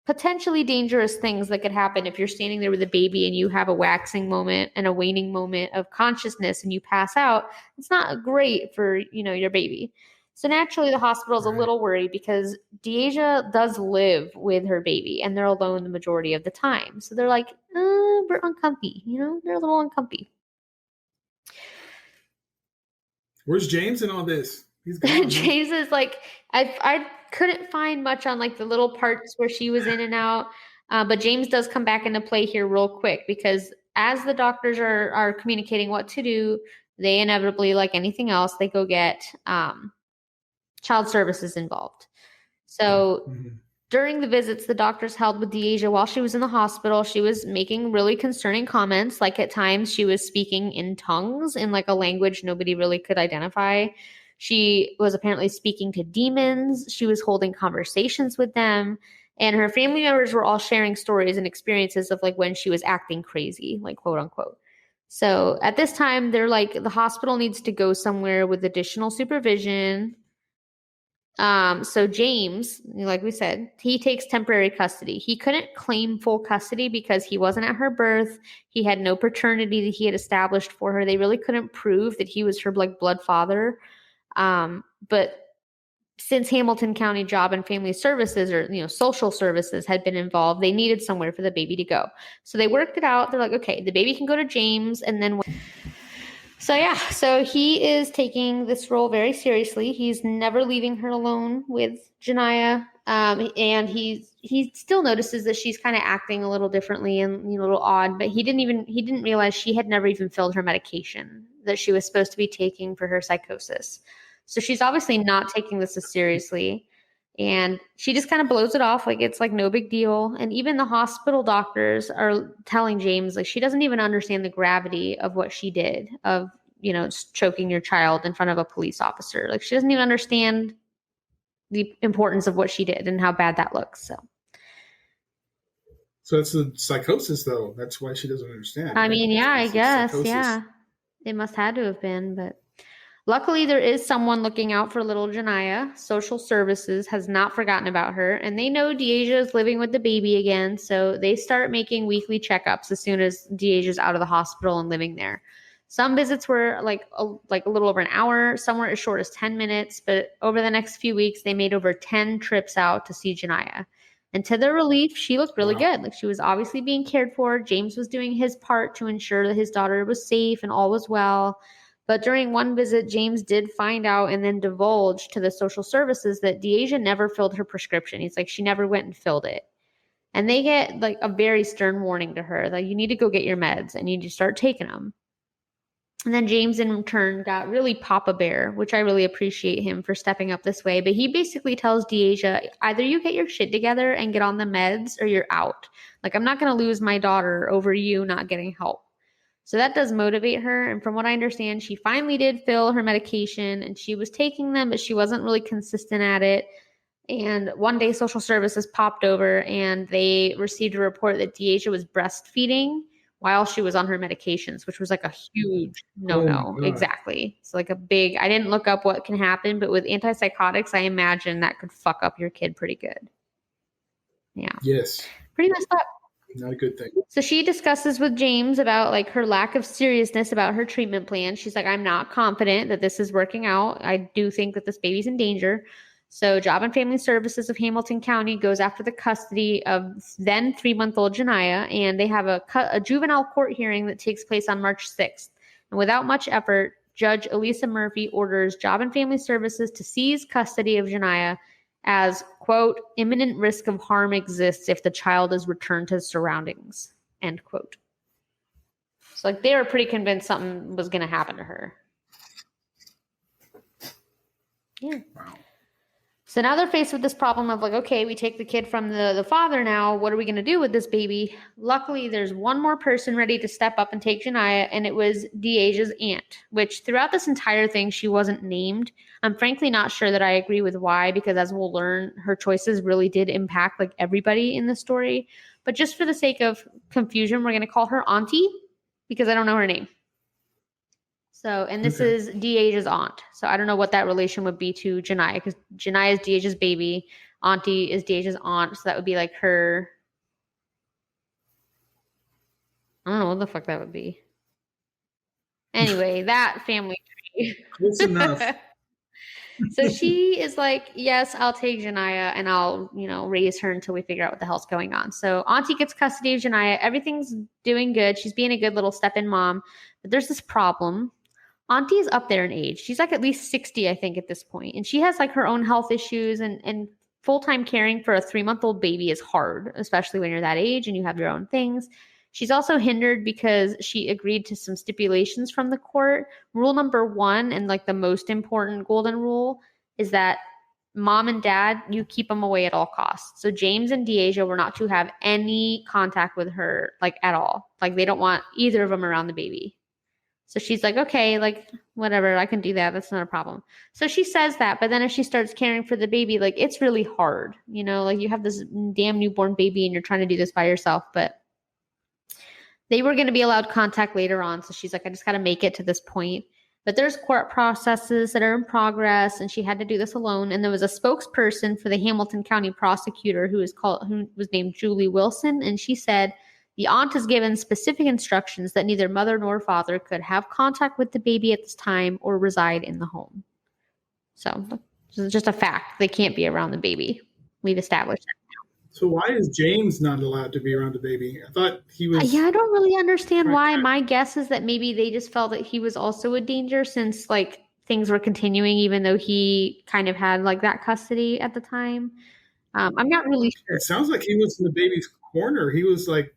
potentially dangerous things that could happen if you're standing there with a baby and you have a waxing moment and a waning moment of consciousness and you pass out. It's not great for, your baby. So naturally the hospital is a little worried because Deasia does live with her baby and they're alone the majority of the time. So they're like, we're uncomfy, they're a little uncomfy. Where's James in all this? He's gone. James is I couldn't find much on the little parts where she was in and out. But James does come back into play here real quick because as the doctors are communicating what to do, they inevitably, like anything else, they go get child services involved. So during the visits the doctors held with Deasia while she was in the hospital, she was making really concerning comments. Like at times she was speaking in tongues in a language nobody really could identify. She was apparently speaking to demons. She was holding conversations with them. And her family members were all sharing stories and experiences of like when she was acting crazy, like quote unquote. So at this time, they're like, the hospital needs to go somewhere with additional supervision. So James, like we said, he takes temporary custody. He couldn't claim full custody because he wasn't at her birth. He had no paternity that he had established for her. They really couldn't prove that he was her like blood father. But since Hamilton County Job and Family Services or, social services had been involved, they needed somewhere for the baby to go. So they worked it out. They're like, okay, the baby can go to James. And then, so he is taking this role very seriously. He's never leaving her alone with Janiyah. And he still notices that she's kind of acting a little differently and a little odd, but he didn't realize she had never even filled her medication that she was supposed to be taking for her psychosis. So she's obviously not taking this as seriously. And she just kind of blows it off like it's like no big deal. And even the hospital doctors are telling James like she doesn't even understand the gravity of what she did of, choking your child in front of a police officer. Like she doesn't even understand the importance of what she did and how bad that looks. So that's the psychosis, though. That's why she doesn't understand. I mean, yeah, I guess. Psychosis. Yeah, it must have to have been, but luckily, there is someone looking out for little Janiyah. Social services has not forgotten about her, and they know Deasia is living with the baby again, so they start making weekly checkups as soon as Deasia's out of the hospital and living there. Some visits were like a little over an hour, some were as short as 10 minutes, but over the next few weeks, they made over 10 trips out to see Janiyah. And to their relief, she looked really good. Like she was obviously being cared for. James was doing his part to ensure that his daughter was safe and all was well. But during one visit, James did find out and then divulge to the social services that Deasia never filled her prescription. He's like, she never went and filled it. And they get like a very stern warning to her that you need to go get your meds and you need to start taking them. And then James in turn got really Papa Bear, which I really appreciate him for stepping up this way. But he basically tells Deasia, either you get your shit together and get on the meds or you're out. Like, I'm not going to lose my daughter over you not getting help. So that does motivate her. And from what I understand, she finally did fill her medication and she was taking them, but she wasn't really consistent at it. And one day social services popped over and they received a report that Deasia was breastfeeding while she was on her medications, which was like a huge no-no. Oh, exactly. So like a big, I didn't look up what can happen, but with antipsychotics, I imagine that could fuck up your kid pretty good. Yeah. Yes. Pretty messed up. Not a good thing. So she discusses with James about like her lack of seriousness about her treatment plan. She's like, I'm not confident that this is working out. I do think that this baby's in danger. So Job and Family Services of Hamilton County goes after the custody of then 3-month-old Janiyah, and they have a juvenile court hearing that takes place on March 6th. And without much effort, Judge Elisa Murphy orders Job and Family Services to seize custody of Janiyah as, quote, imminent risk of harm exists if the child is returned to his surroundings, end quote. So like they were pretty convinced something was going to happen to her. Yeah. Wow. So now they're faced with this problem of like, okay, we take the kid from the father now. What are we going to do with this baby? Luckily, there's one more person ready to step up and take Janiyah, and it was Deasia's aunt, which throughout this entire thing, she wasn't named. I'm frankly not sure that I agree with why, because as we'll learn, her choices really did impact like everybody in the story. But just for the sake of confusion, we're going to call her Auntie because I don't know her name. So, and this is Deasia's aunt. So I don't know what that relation would be to Janiyah, because Janiyah is Deasia's baby. Auntie is Deasia's aunt. So that would be like her. I don't know what the fuck that would be. Anyway, that family tree. Close enough. So she is like, yes, I'll take Janiyah and I'll, raise her until we figure out what the hell's going on. So Auntie gets custody of Janiyah. Everything's doing good. She's being a good little step-in mom. But there's this problem. Auntie's up there in age. She's like at least 60, I think, at this point. And she has like her own health issues, and full-time caring for a 3-month-old baby is hard, especially when you're that age and you have your own things. She's also hindered because she agreed to some stipulations from the court. Rule number 1, and like the most important golden rule, is that mom and dad, you keep them away at all costs. So James and Deasia were not to have any contact with her, like at all. Like they don't want either of them around the baby. So she's like, okay, like, whatever, I can do that. That's not a problem. So she says that, but then as she starts caring for the baby, like, it's really hard, like you have this damn newborn baby and you're trying to do this by yourself. But they were going to be allowed contact later on. So she's like, I just got to make it to this point. But there's court processes that are in progress, and she had to do this alone. And there was a spokesperson for the Hamilton County prosecutor who was named Julie Wilson, and she said the aunt is given specific instructions that neither mother nor father could have contact with the baby at this time or reside in the home. So it's just a fact. They can't be around the baby. We've established that. So why is James not allowed to be around the baby? I thought he was. Yeah, I don't really understand why. My guess is that maybe they just felt that he was also a danger since like things were continuing, even though he kind of had like that custody at the time. I'm not really sure. It sounds like he was in the baby's corner. He was like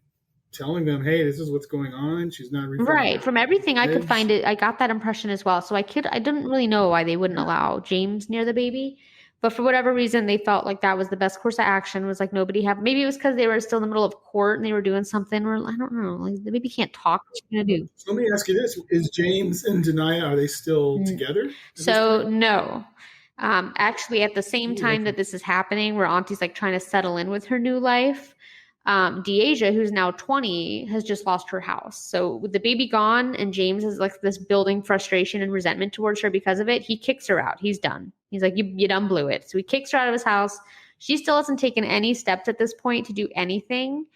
telling them, "Hey, this is what's going on. She's not right." From everything I could find, I got that impression as well. So I didn't really know why they wouldn't allow James near the baby. But for whatever reason, they felt like that was the best course of action, was like maybe it was because they were still in the middle of court and they were doing something where, I don't know, like the baby can't talk. What's she going to do? So let me ask you this. Is James and Janiyah, are they still together? So no. Actually, at the same time that this is happening, where Auntie's like trying to settle in with her new life, Deasia, who's now 20, has just lost her house. So with the baby gone and James is like this building frustration and resentment towards her because of it, he kicks her out. He's done. He's like, you done blew it. So he kicks her out of his house. She still hasn't taken any steps at this point to do anything,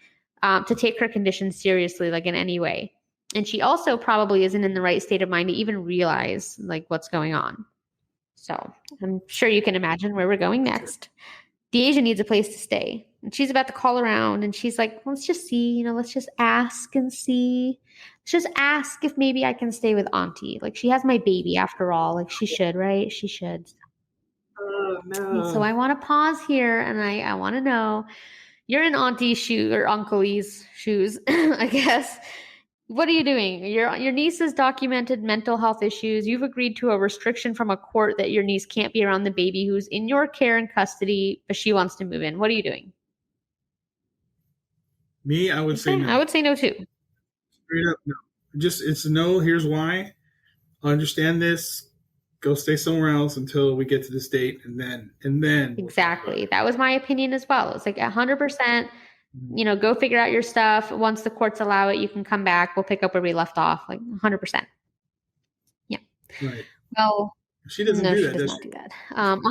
to take her condition seriously, like in any way. And she also probably isn't in the right state of mind to even realize like what's going on. So I'm sure you can imagine where we're going next. Deasia needs a place to stay. And she's about to call around and she's like, let's just see, let's just ask and see. Let's just ask if maybe I can stay with Auntie. Like, she has my baby after all. Like, she should, right? She should. No. So I want to pause here and I want to know, you're in Auntie's shoes or Uncle's shoes, I guess. What are you doing? Your niece has documented mental health issues. You've agreed to a restriction from a court that your niece can't be around the baby who's in your care and custody, but she wants to move in. What are you doing? Me, I would say no. I would say no too. Straight up no. It's no. Here's why. Understand this. Go stay somewhere else until we get to this date, and then. Exactly. That was my opinion as well. It's like 100%. Go figure out your stuff. Once the courts allow it, you can come back. We'll pick up where we left off, like 100%. Yeah. Right. Well, she doesn't do that. She does not do that.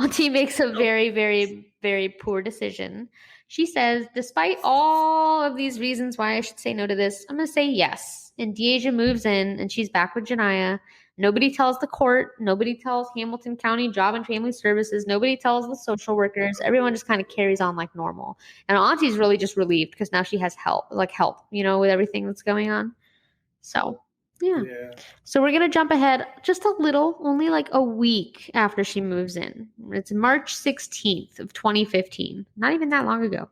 Auntie makes a very, very, very poor decision. She says, despite all of these reasons why I should say no to this, I'm going to say yes. And Deasia moves in and she's back with Janiyah. Nobody tells the court. Nobody tells Hamilton County Job and Family Services. Nobody tells the social workers. Everyone just kind of carries on like normal. And Auntie's really just relieved because now she has help, with everything that's going on. So, yeah. So we're going to jump ahead just a little, only like a week after she moves in. It's March 16th of 2015. Not even that long ago.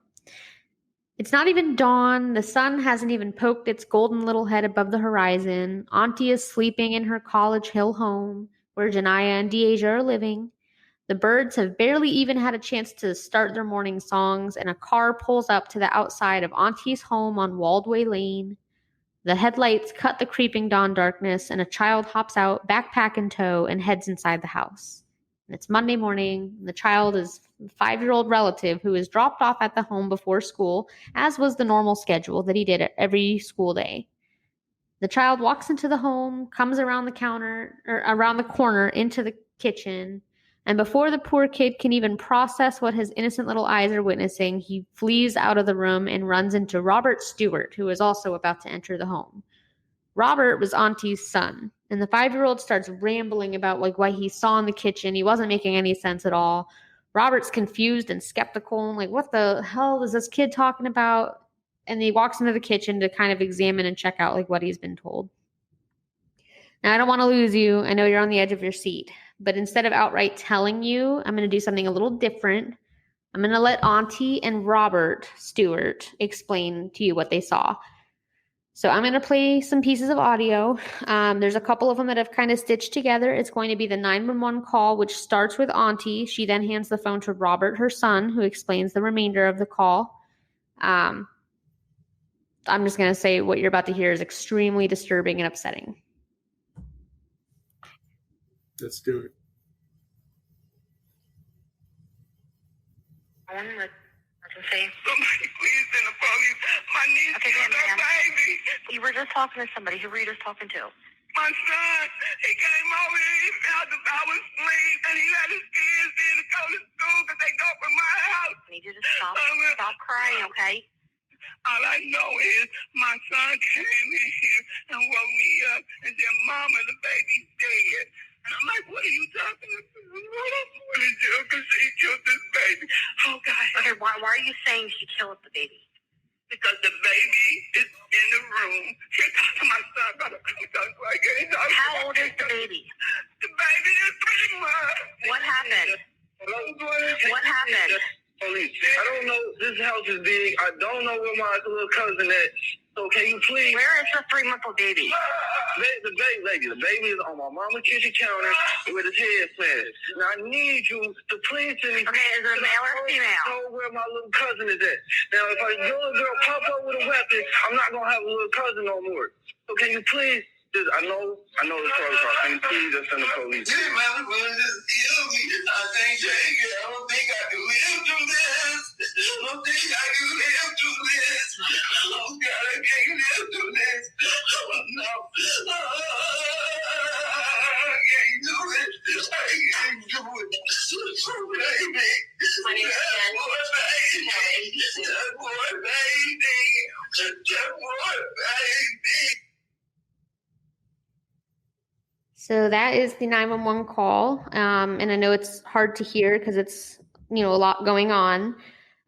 It's not even dawn. The sun hasn't even poked its golden little head above the horizon. Auntie is sleeping in her College Hill home, where Janiyah and Deasia are living. The birds have barely even had a chance to start their morning songs, and a car pulls up to the outside of Auntie's home on Waldway Lane. The headlights cut the creeping dawn darkness, and a child hops out, backpack in tow, and heads inside the house. And it's Monday morning, and the child is a 5-year-old relative who is dropped off at the home before school, as was the normal schedule that he did every school day. The child walks into the home, comes around the corner into the kitchen, and before the poor kid can even process what his innocent little eyes are witnessing, he flees out of the room and runs into Robert Stewart, who is also about to enter the home. Robert was Auntie's son, and the 5-year-old starts rambling about like what he saw in the kitchen. He wasn't making any sense at all. Robert's confused and skeptical and like, what the hell is this kid talking about? And he walks into the kitchen to kind of examine and check out like what he's been told. Now, I don't want to lose you. I know you're on the edge of your seat, but instead of outright telling you, I'm going to do something a little different. I'm going to let Auntie and Robert Stewart explain to you what they saw. So I'm going to play some pieces of audio. There's a couple of them that I've kind of stitched together. It's going to be the 911 call, which starts with Auntie. She then hands the phone to Robert, her son, who explains the remainder of the call. I'm just going to say what you're about to hear is extremely disturbing and upsetting. Let's do it. Say, somebody please send the police. My niece killed her baby. You were just talking to somebody. Who were you just talking to? My son. He came over here. He found that I was asleep, and he let his kids in to go to school because they go from my house. I need you to stop crying, okay? All I know is my son came in here and woke me up and said, Mama, the baby's dead. And I'm like, what are you talking about? What did you do? Because she killed this baby. Oh, God. Okay, why are you saying she killed the baby? Because the baby is in the room. She talked to my son about a How old is the baby? The baby is 3 months. What happened? What happened? Police. I don't know. This house is big. I don't know where my little cousin is. So can you please? Where is your 3-month-old baby? The baby is on my mama's kitchen counter with his head planted. Now I need you to please send me. Okay, is it a male or female? Know where my little cousin is at. Now if a little girl pop up with a weapon, I'm not gonna have a little cousin no more. So can you please? I know the story. Can you please just send the police? This man will just kill me. I can't take it. I don't think I can live through this. I don't think I can live through this. Oh God, I can't live through this. Oh no. I can't do it. I can't do it. Baby. My name is Jen. That boy, baby. That boy, baby. So that is the 911 call. And I know it's hard to hear because it's, a lot going on.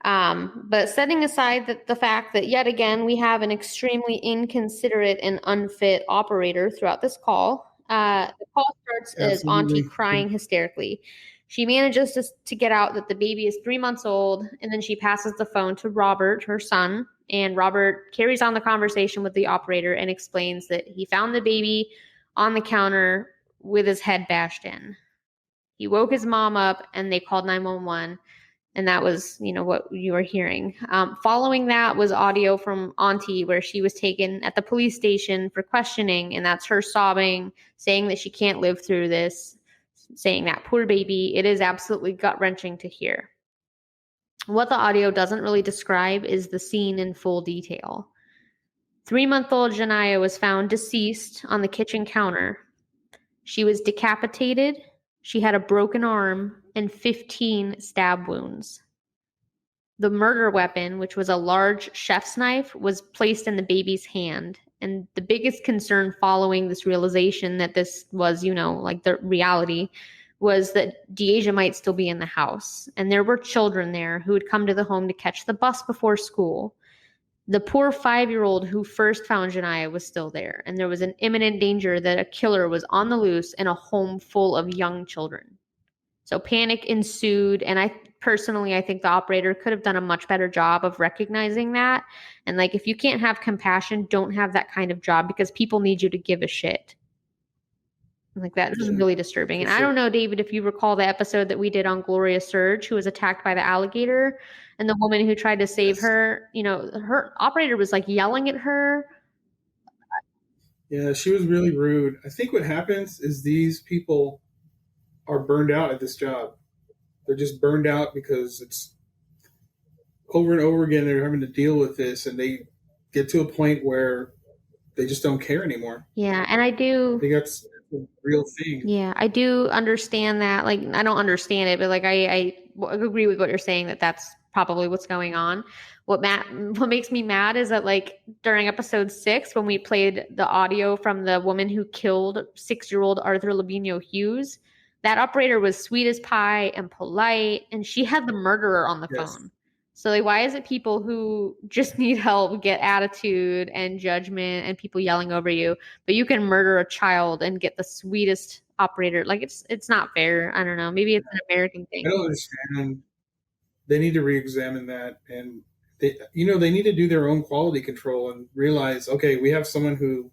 But setting aside the fact that yet again, we have an extremely inconsiderate and unfit operator throughout this call. The call starts as Auntie crying hysterically. She manages to get out that the baby is 3 months old, and then she passes the phone to Robert, her son, and Robert carries on the conversation with the operator and explains that he found the baby on the counter with his head bashed in. He woke his mom up and they called 911. And that was, what you were hearing. Following that was audio from Auntie where she was taken at the police station for questioning. And that's her sobbing, saying that she can't live through this, saying that poor baby. It is absolutely gut-wrenching to hear. What the audio doesn't really describe is the scene in full detail. 3-month-old Janiyah was found deceased on the kitchen counter. She was decapitated. She had a broken arm and 15 stab wounds. The murder weapon, which was a large chef's knife, was placed in the baby's hand. And the biggest concern following this realization that this was, the reality, was that Dayvid might still be in the house. And there were children there who would come to the home to catch the bus before school. The poor 5-year-old who first found Janiyah was still there, and there was an imminent danger that a killer was on the loose in a home full of young children. So panic ensued, and I think the operator could have done a much better job of recognizing that. And if you can't have compassion, don't have that kind of job because people need you to give a shit. That is really disturbing. And I don't know, Dayvid, if you recall the episode that we did on Gloria Surge, who was attacked by the alligator, and the woman who tried to save her, her operator was yelling at her. Yeah, she was really rude. I think what happens is these people are burned out at this job. They're just burned out because it's over and over again. They're having to deal with this, and they get to a point where they just don't care anymore. Yeah, and I think that's a real thing. Yeah, I do understand that. I don't understand it, but I agree with what you're saying that that's probably what's going on. What makes me mad is that during episode 6, when we played the audio from the woman who killed 6-year-old Arthur Labino Hughes, that operator was sweet as pie and polite, and she had the murderer on the phone. So why is it people who just need help get attitude and judgment and people yelling over you, but you can murder a child and get the sweetest operator? It's not fair. I don't know. Maybe it's an American thing. I don't understand. They need to re-examine that, and they need to do their own quality control and realize, okay, we have someone who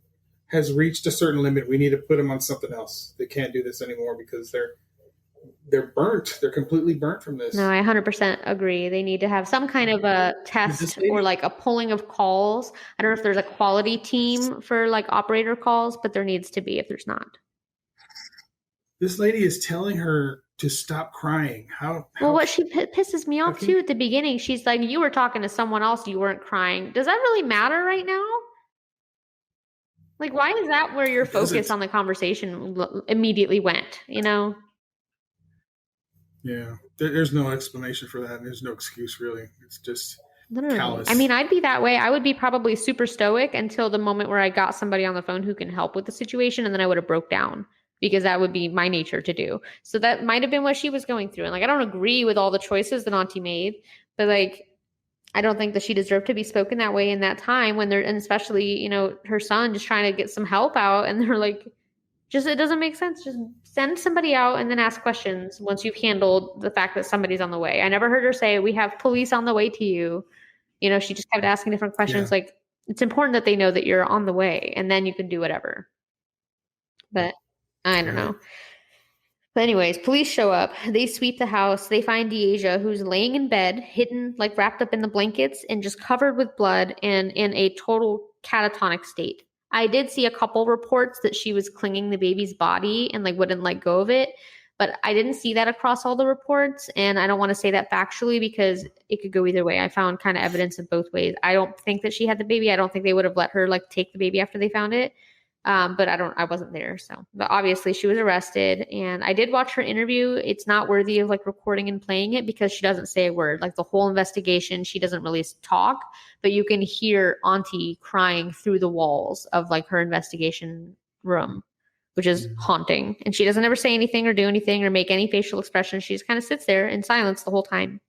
has reached a certain limit. We need to put them on something else. They can't do this anymore because they're burnt. They're completely burnt from this. No, I 100% agree. They need to have some kind of a test or a pulling of calls. I don't know if there's a quality team for operator calls, but there needs to be if there's not. This lady is telling her to stop crying. How what she pisses me off too at the beginning, she's like, you were talking to someone else, you weren't crying. Does that really matter right now? Like, why is that where your focus on the conversation immediately went, you know? Yeah, there's no explanation for that. There's no excuse, really. It's just callous. I mean, I'd be that way. I would be probably super stoic until the moment where I got somebody on the phone who can help with the situation, and then I would have broke down because that would be my nature to do. So that might have been what she was going through. And like, I don't agree with all the choices that Auntie made, but like, I don't think that she deserved to be spoken that way in that time when they're, and especially, you know, her son just trying to get some help out, and they're like, just, it doesn't make sense. Just send somebody out and then ask questions once you've handled the fact that somebody's on the way. I never heard her say, we have police on the way to you. You know, she just kept asking different questions. Yeah. Like, it's important that they know that you're on the way, and then you can do whatever. But I don't know. But anyways, police show up. They sweep the house. They find Dayvid, who's laying in bed, hidden, like wrapped up in the blankets and just covered with blood and in a total catatonic state. I did see a couple reports that she was clinging the baby's body and like wouldn't let go of it, but I didn't see that across all the reports. And I don't want to say that factually because it could go either way. I found kind of evidence of both ways. I don't think that she had the baby. I don't think they would have let her like take the baby after they found it. But I wasn't there. So, but obviously she was arrested, and I did watch her interview. It's not worthy of like recording and playing it because she doesn't say a word. Like the whole investigation, she doesn't really talk, but you can hear Auntie crying through the walls of like her investigation room, which is haunting. And she doesn't ever say anything or do anything or make any facial expression. She just kind of sits there in silence the whole time.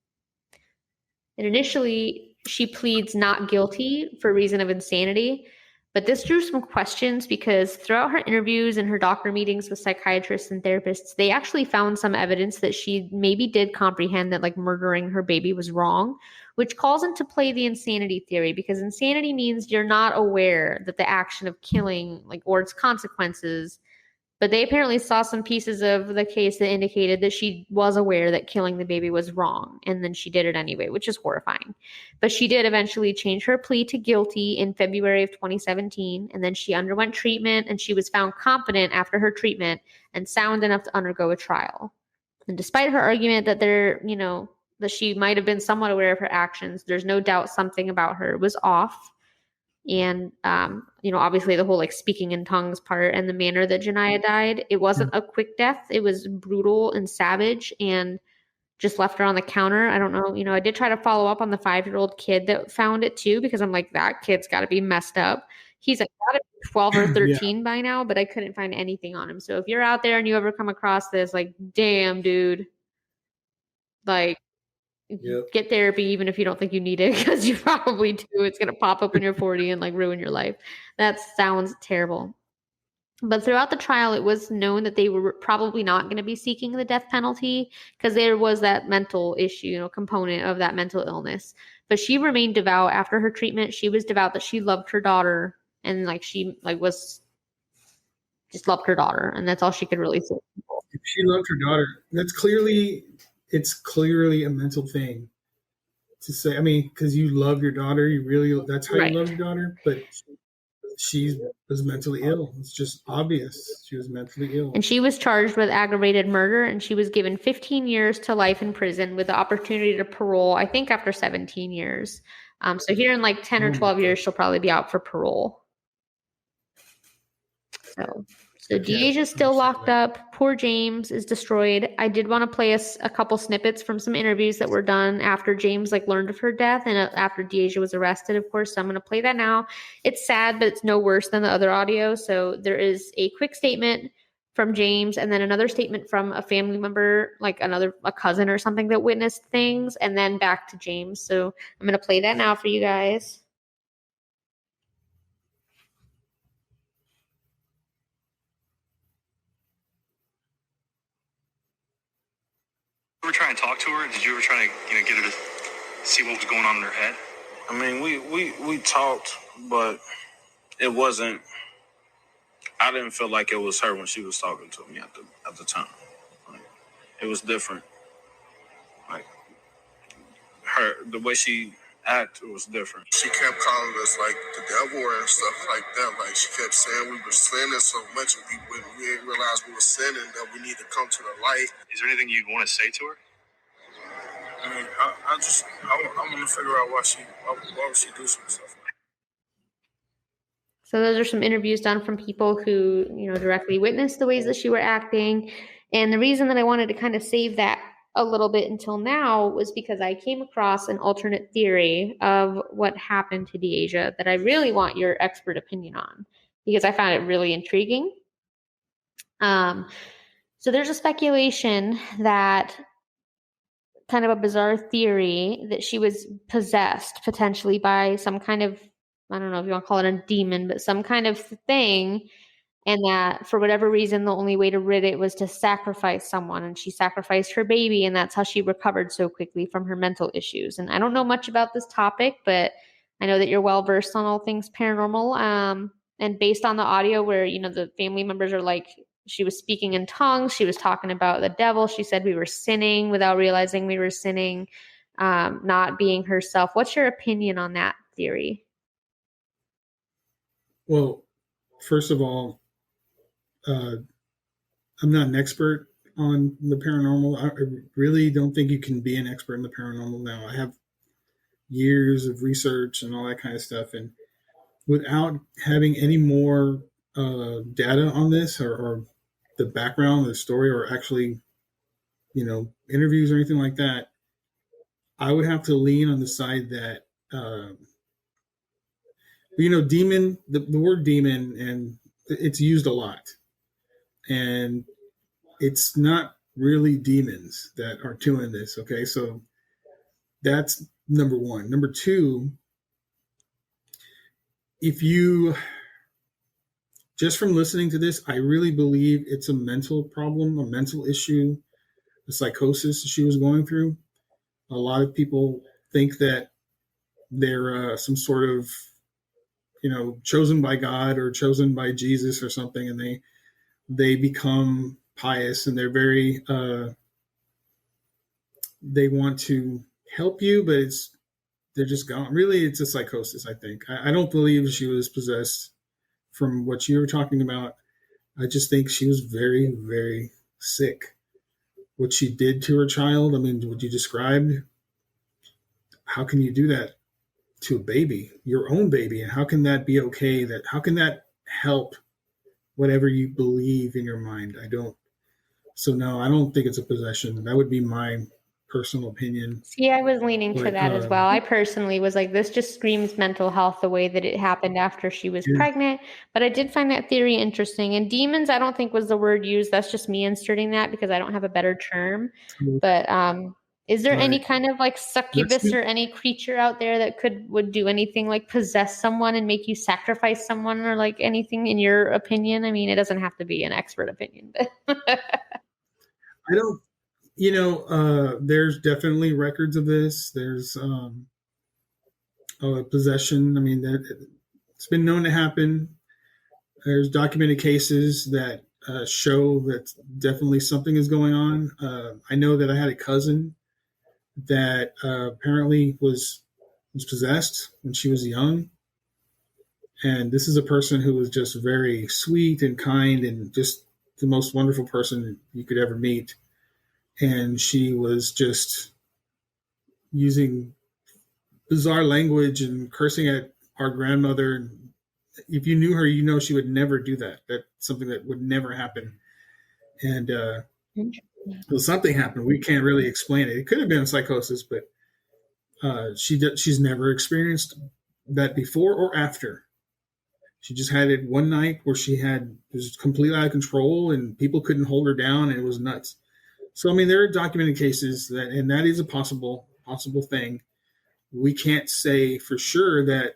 And initially she pleads not guilty for reason of insanity. But this drew some questions because throughout her interviews and her doctor meetings with psychiatrists and therapists, they actually found some evidence that she maybe did comprehend that like murdering her baby was wrong, which calls into play the insanity theory, because insanity means you're not aware that the action of killing like or its consequences. But they apparently saw some pieces of the case that indicated that she was aware that killing the baby was wrong, and then she did it anyway, which is horrifying. But she did eventually change her plea to guilty in February of 2017, and then she underwent treatment, and she was found competent after her treatment and sound enough to undergo a trial. And despite her argument that that she might have been somewhat aware of her actions, there's no doubt something about her was off. And, obviously the whole like speaking in tongues part and the manner that Janiyah died, it wasn't a quick death. It was brutal and savage and just left her on the counter. I don't know. I did try to follow up on the 5-year-old kid that found it too, because I'm like, that kid's got to be messed up. He's like got to be 12 or 13 by now, but I couldn't find anything on him. So if you're out there and you ever come across this, like, damn, dude, like, get therapy even if you don't think you need it, because you probably do. It's going to pop up when you're 40 and like ruin your life. That sounds terrible. But throughout the trial, it was known that they were probably not going to be seeking the death penalty because there was that mental issue, component of that mental illness. But she remained devout after her treatment. She was devout that she loved her daughter, and like she like was just loved her daughter, and that's all she could really say. If she loved her daughter, it's clearly a mental thing to say. I mean, because you love your daughter, that's how you love your daughter. But she was mentally ill. It's just obvious. She was mentally ill. And she was charged with aggravated murder, and she was given 15 years to life in prison with the opportunity to parole, I think, after 17 years. So here in like 10 or 12 years, she'll probably be out for parole. So Dayvid is still locked up. Poor James is destroyed. I did want to play a couple snippets from some interviews that were done after James like learned of her death and after Dayvid was arrested, of course. So I'm going to play that now. It's sad, but it's no worse than the other audio. So there is a quick statement from James and then another statement from a family member, like a cousin or something that witnessed things, and then back to James. So I'm going to play that now for you guys. You ever try and talk to her? Did you ever try to get her to see what was going on in her head? I mean, we talked, but it wasn't. I didn't feel like it was her when she was talking to me at the time. Like, it was different. Like the way she act, it was different. She kept calling us like the devil and stuff like that. Like she kept saying we were sinning so much, and we didn't realize we were sinning, that we need to come to the light. Is there anything you'd want to say to her? I mean, I want to figure out why would she do some stuff. So those are some interviews done from people who, directly witnessed the ways that she were acting. And the reason that I wanted to kind of save that a little bit until now was because I came across an alternate theory of what happened to Deasia that I really want your expert opinion on, because I found it really intriguing. So there's a speculation that, kind of a bizarre theory, that she was possessed potentially by some kind of, I don't know if you want to call it a demon, but some kind of thing. And that for whatever reason, the only way to rid it was to sacrifice someone. And she sacrificed her baby. And that's how she recovered so quickly from her mental issues. And I don't know much about this topic, but I know that you're well versed on all things paranormal. And based on the audio where, the family members are like, she was speaking in tongues, she was talking about the devil. She said we were sinning without realizing we were sinning, not being herself. What's your opinion on that theory? Well, first of all, I'm not an expert on the paranormal. I really don't think you can be an expert in the paranormal now. I have years of research and all that kind of stuff. And without having any more data on this or the background, the story, or actually, interviews or anything like that, I would have to lean on the side that, demon, the word demon, and it's used a lot. And it's not really demons that are doing this. Okay. So that's number one. Number two, if you, just from listening to this, I really believe it's a mental problem, a mental issue, a psychosis she was going through. A lot of people think that they're some sort of, chosen by God or chosen by Jesus or something, and they become pious, and they're very, they want to help you, but they're just gone. Really, it's a psychosis, I think. I don't believe she was possessed from what you were talking about. I just think she was very, very sick. What she did to her child, I mean, what you described, how can you do that to a baby, your own baby? And how can that be okay? How can that help whatever you believe in your mind? So no, I don't think it's a possession. That would be my personal opinion. See, I was leaning to that as well. I personally was like, this just screams mental health, the way that it happened after she was pregnant. But I did find that theory interesting. And demons, I don't think was the word used. That's just me inserting that because I don't have a better term. But is there any kind of like succubus or any creature out there that would do anything like possess someone and make you sacrifice someone, or like anything in your opinion? I mean, it doesn't have to be an expert opinion, but I don't. There's definitely records of this. There's possession. I mean, it's been known to happen. There's documented cases that show that definitely something is going on. I know that I had a cousin that apparently was possessed when she was young. And this is a person who was just very sweet and kind and just the most wonderful person you could ever meet. And she was just using bizarre language and cursing at our grandmother. And if you knew her, she would never do that. That's something that would never happen. And something happened. We can't really explain it. It could have been psychosis, but she's never experienced that before or after. She just had it one night where it was completely out of control and people couldn't hold her down, and it was nuts. So, I mean, there are documented cases and that is a possible thing. We can't say for sure that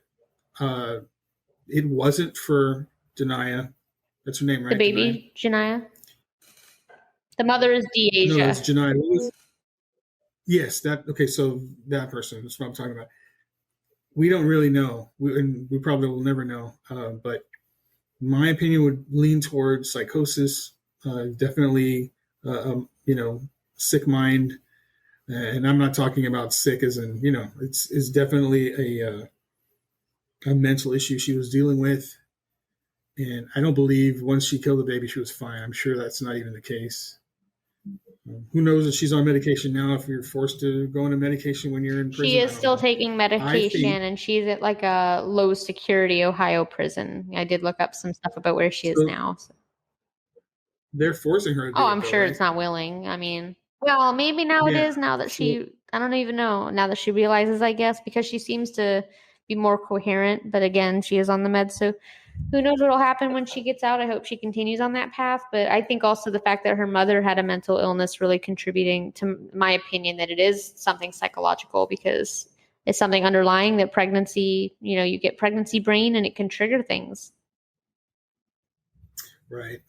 it wasn't for Janiyah. That's her name, right? The baby, Janiyah. The mother is Deasia. No, it's Janiyah. Yes, okay, so that person, that's what I'm talking about. We don't really know. We probably will never know. But my opinion would lean towards psychosis, definitely, sick mind. And I'm not talking about sick as in, it's definitely a mental issue she was dealing with. And I don't believe once she killed the baby, she was fine. I'm sure that's not even the case. Who knows if she's on medication now, if you're forced to go into medication when you're in prison. She is still taking medication, and she's at like a low security Ohio prison. I did look up some stuff about where she is now. So. They're forcing her to do I'm sure it's not willing. I mean, well, maybe now it is, now that I don't even know, now that she realizes, I guess, because she seems to be more coherent. But again, she is on the meds, so who knows what will happen when she gets out. I hope she continues on that path. But I think also the fact that her mother had a mental illness really contributing to my opinion that it is something psychological, because it's something underlying that pregnancy, you get pregnancy brain and it can trigger things. Right.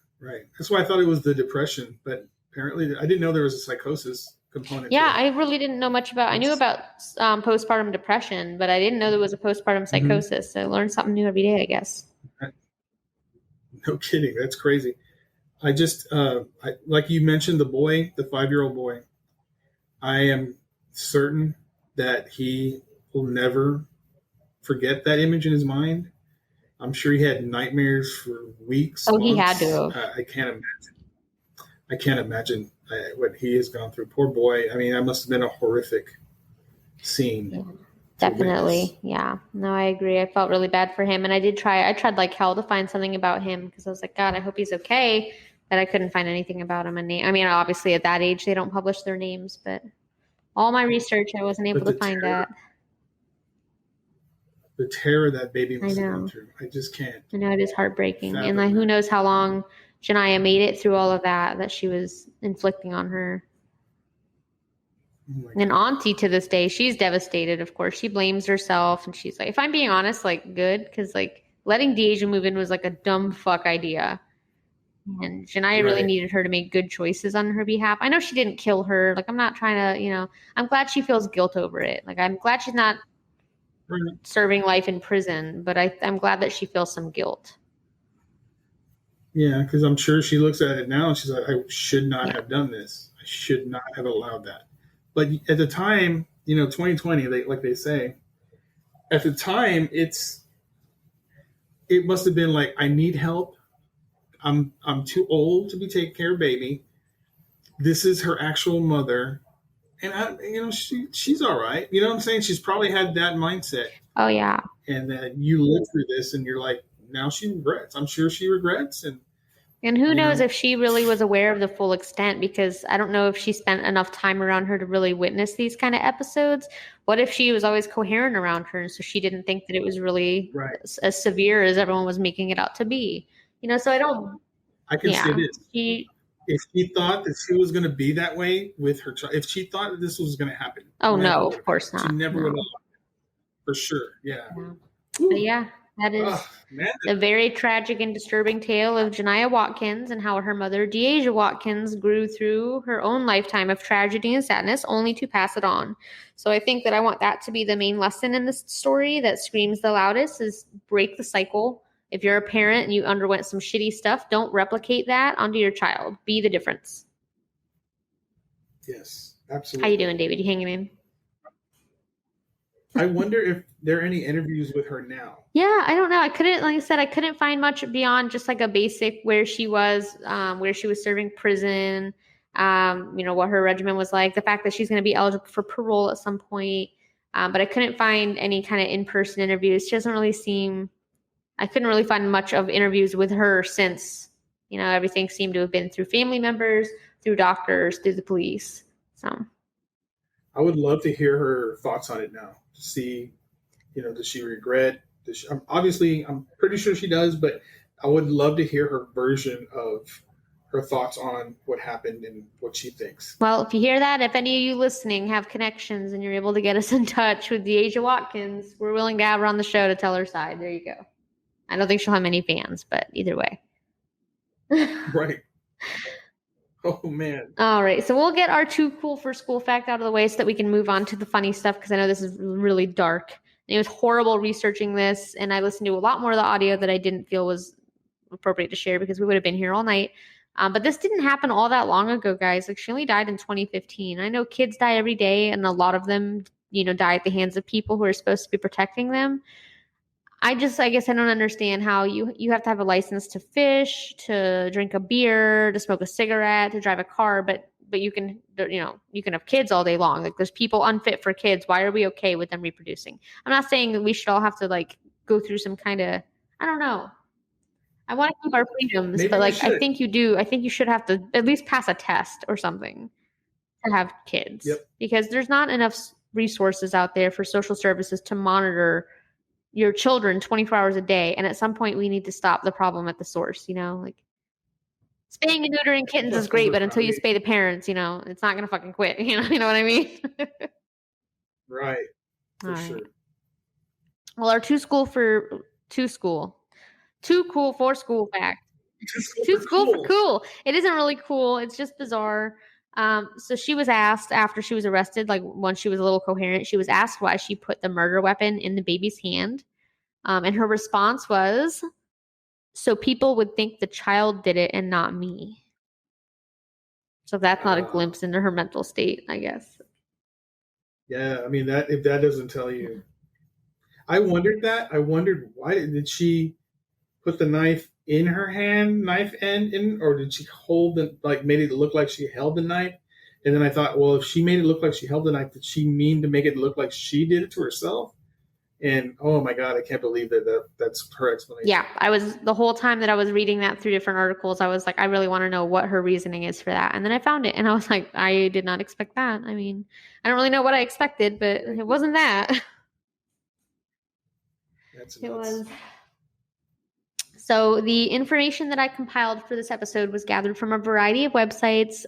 That's why I thought it was the depression, but apparently I didn't know there was a psychosis component. Yeah, I really didn't know much about. I knew about postpartum depression, but I didn't know there was a postpartum psychosis. So I learned something new every day, I guess. No kidding, that's crazy. I just like you mentioned, the 5-year-old boy. I am certain that he will never forget that image in his mind. I'm sure he had nightmares for weeks. Oh, months. He had to. I can't imagine what he has gone through. Poor boy. I mean, that must have been a horrific scene. Yeah, definitely. Yeah. No, I agree. I felt really bad for him. And I tried like hell to find something about him, because I was like, God, I hope he's okay. But I couldn't find anything about him. I mean, obviously at that age, they don't publish their names, but all my research, I wasn't able to find that. The terror that baby must have gone through. I just can't. I know, it is heartbreaking. And like, who knows how long Janiyah made it through all of that she was inflicting on her. Oh, and Auntie to this day, she's devastated. Of course, she blames herself, and she's like, if I'm being honest, like, good, because like letting Deja move in was like a dumb fuck idea. And Janiyah really needed her to make good choices on her behalf. I know she didn't kill her. Like, I'm not trying to, I'm glad she feels guilt over it. Like, I'm glad she's not serving life in prison, but I'm glad that she feels some guilt. Yeah, because I'm sure she looks at it now and she's like, I should not have done this. I should not have allowed that. But at the time, 2020, like they say, at the time, it must have been like, I need help. I'm too old to be taking care of baby. This is her actual mother. And she's all right. You know what I'm saying? She's probably had that mindset. Oh yeah. And that you live through this, and you're like, now she regrets. I'm sure she regrets. And who knows if she really was aware of the full extent, because I don't know if she spent enough time around her to really witness these kind of episodes. What if she was always coherent around her, and so she didn't think that it was really as severe as everyone was making it out to be? So I can say this. If she thought that she was going to be that way with her child, if she thought that this was going to happen. Oh, no, of course not. She never would have. For sure. Yeah. But yeah, that is a very tragic and disturbing tale of Janiyah Watkins and how her mother, Dayvid Watkins, grew through her own lifetime of tragedy and sadness only to pass it on. So I think that I want that to be the main lesson in this story that screams the loudest, is break the cycle. If you're a parent and you underwent some shitty stuff, don't replicate that onto your child. Be the difference. Yes, absolutely. How you doing, Dayvid? You hanging in? I wonder if there are any interviews with her now. Yeah, I don't know. I couldn't find much beyond just like a basic where she was serving prison, what her regimen was like, the fact that she's going to be eligible for parole at some point. But I couldn't find any kind of in-person interviews. She doesn't really seem... I couldn't really find much of interviews with her since, everything seemed to have been through family members, through doctors, through the police. So I would love to hear her thoughts on it now. To see, does she regret? Obviously, I'm pretty sure she does, but I would love to hear her version of her thoughts on what happened and what she thinks. Well, if you hear that, if any of you listening have connections and you're able to get us in touch with Dayvid Watkins, we're willing to have her on the show to tell her side. There you go. I don't think she'll have many fans, but either way. Right. Oh, man. All right. So we'll get our too cool for school fact out of the way so that we can move on to the funny stuff, because I know this is really dark. And it was horrible researching this, and I listened to a lot more of the audio that I didn't feel was appropriate to share because we would have been here all night. But this didn't happen all that long ago, guys. Like, she only died in 2015. I know kids die every day, and a lot of them, die at the hands of people who are supposed to be protecting them. I guess I don't understand how you have to have a license to fish, to drink a beer, to smoke a cigarette, to drive a car, but you can have kids all day long. Like, there's people unfit for kids. Why are we okay with them reproducing? I'm not saying that we should all have to like go through some kind of, I don't know. I want to keep our freedoms, Maybe but we like I should. think you do. I think you should have to at least pass a test or something to have kids. Yep. Because there's not enough resources out there for social services to monitor your children 24 hours a day. And at some point we need to stop the problem at the source, like spaying and neutering kittens is great, but until you spay the parents, it's not going to fucking quit. You know what I mean? Right. For All sure. right. Well, our too cool for school fact. Too cool for cool. It isn't really cool. It's just bizarre. So she was asked after she was arrested, like once she was a little coherent, she was asked why she put the murder weapon in the baby's hand. And her response was, so people would think the child did it and not me. So that's not a glimpse into her mental state, I guess. Yeah, I mean, that if that doesn't tell you. I wondered why did she put the knife in her hand, knife end in, or did she hold it, like made it look like she held the knife? And then I thought, well, if she made it look like she held the knife, did she mean to make it look like she did it to herself? And oh my God, I can't believe that's her explanation. Yeah, the whole time that I was reading that through different articles, I was like, I really want to know what her reasoning is for that. And then I found it and I was like, I did not expect that. I mean, I don't really know what I expected, but it wasn't that. That's nuts. It was. So the information that I compiled for this episode was gathered from a variety of websites,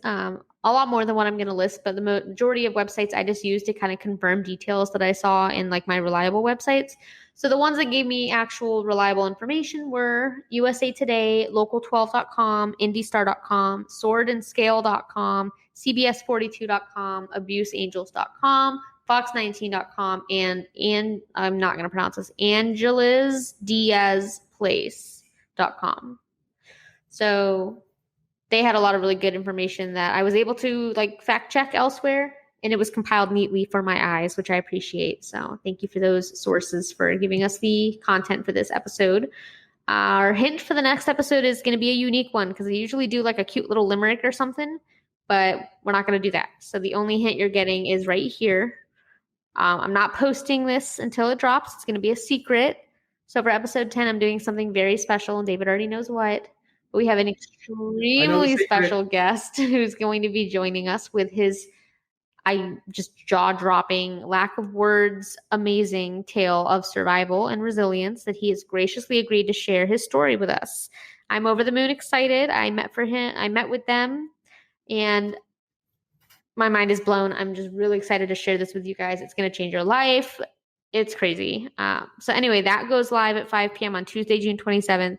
a lot more than what I'm going to list, but the majority of websites I just used to kind of confirm details that I saw in like my reliable websites. So the ones that gave me actual reliable information were USA Today, local12.com, indystar.com, swordandscale.com, cbs42.com, abuseangels.com, fox19.com, and I'm not going to pronounce this, Angeles Diaz Place.com. So they had a lot of really good information that I was able to like fact check elsewhere, and it was compiled neatly for my eyes, which I appreciate. So thank you for those sources for giving us the content for this episode. Our hint for the next episode is going to be a unique one because I usually do like a cute little limerick or something, but we're not going to do that. So the only hint you're getting is right here. I'm not posting this until it drops. It's going to be a secret. So for episode 10, I'm doing something very special, and David already knows what. But we have an extremely special guest who's going to be joining us with his just jaw-dropping, lack of words, amazing tale of survival and resilience that he has graciously agreed to share his story with us. I'm over the moon excited. I met with them, and my mind is blown. I'm just really excited to share this with you guys. It's going to change your life. It's crazy. So anyway, that goes live at 5 p.m. on Tuesday, June 27th,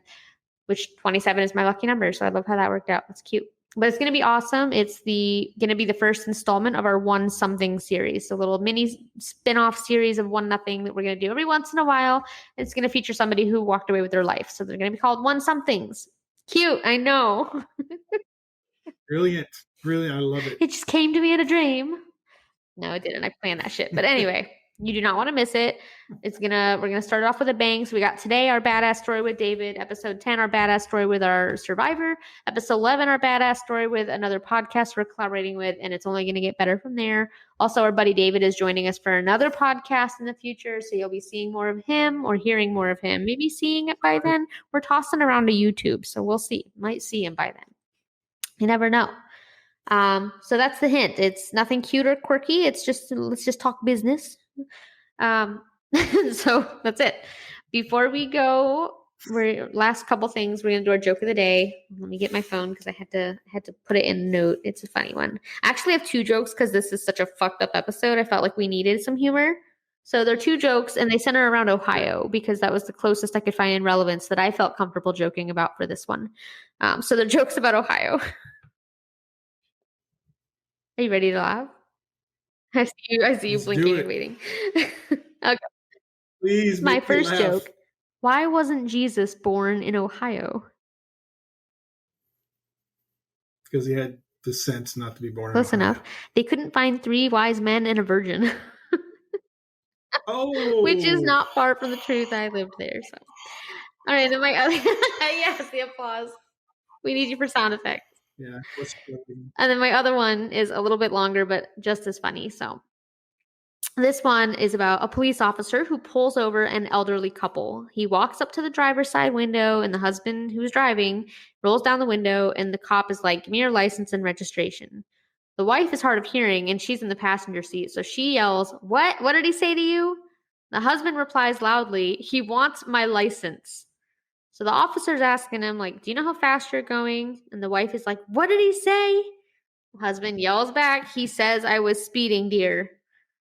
which 27 is my lucky number. So I love how that worked out. That's cute. But it's going to be awesome. It's going to be the first installment of our One Something series. So a little mini spin-off series of One Nothing that we're going to do every once in a while. It's going to feature somebody who walked away with their life. So they're going to be called One Somethings. Cute. I know. Brilliant. I love it. It just came to me in a dream. No, it didn't. I planned that shit. But anyway, you do not want to miss it. We're gonna start off with a bang. So we got today our badass story with Dayvid. Episode 10, our badass story with our survivor. Episode 11, our badass story with another podcast we're collaborating with, and it's only gonna get better from there. Also, our buddy Dayvid is joining us for another podcast in the future, so you'll be seeing more of him or hearing more of him. Maybe seeing it by then. We're tossing around to YouTube, so we'll see. Might see him by then. You never know. So that's the hint. It's nothing cute or quirky. It's just, let's just talk business. So that's it. Before we go, last couple things, we're going to do our joke of the day. Let me get my phone because I had to put it in a note. It's a funny one. I actually have two jokes because this is such a fucked up episode. I felt like we needed some humor. So they're two jokes and they center around Ohio because that was the closest I could find in relevance that I felt comfortable joking about for this one. So they're jokes about Ohio. Are you ready to laugh? I see you blinking and waiting. Okay. Please, my first joke. Why wasn't Jesus born in Ohio? because he had the sense not to be born. Close enough. They couldn't find 3 wise men and a virgin. Oh, Which is not far from the truth. I lived there. So, all right. Then my other yes, the applause. We need you for sound effects. Yeah. And then my other one is a little bit longer, but just as funny. So this one is about a police officer who pulls over an elderly couple. He walks up to the driver's side window, and the husband who's driving rolls down the window, and the cop is like, "Give me your license and registration." The wife is hard of hearing, and she's in the passenger seat. So she yells, "What? What did he say to you?" The husband replies loudly, "He wants my license." So the officer's asking him, like, "Do you know how fast you're going?" And the wife is like, "What did he say?" The husband yells back, "He says I was speeding, dear."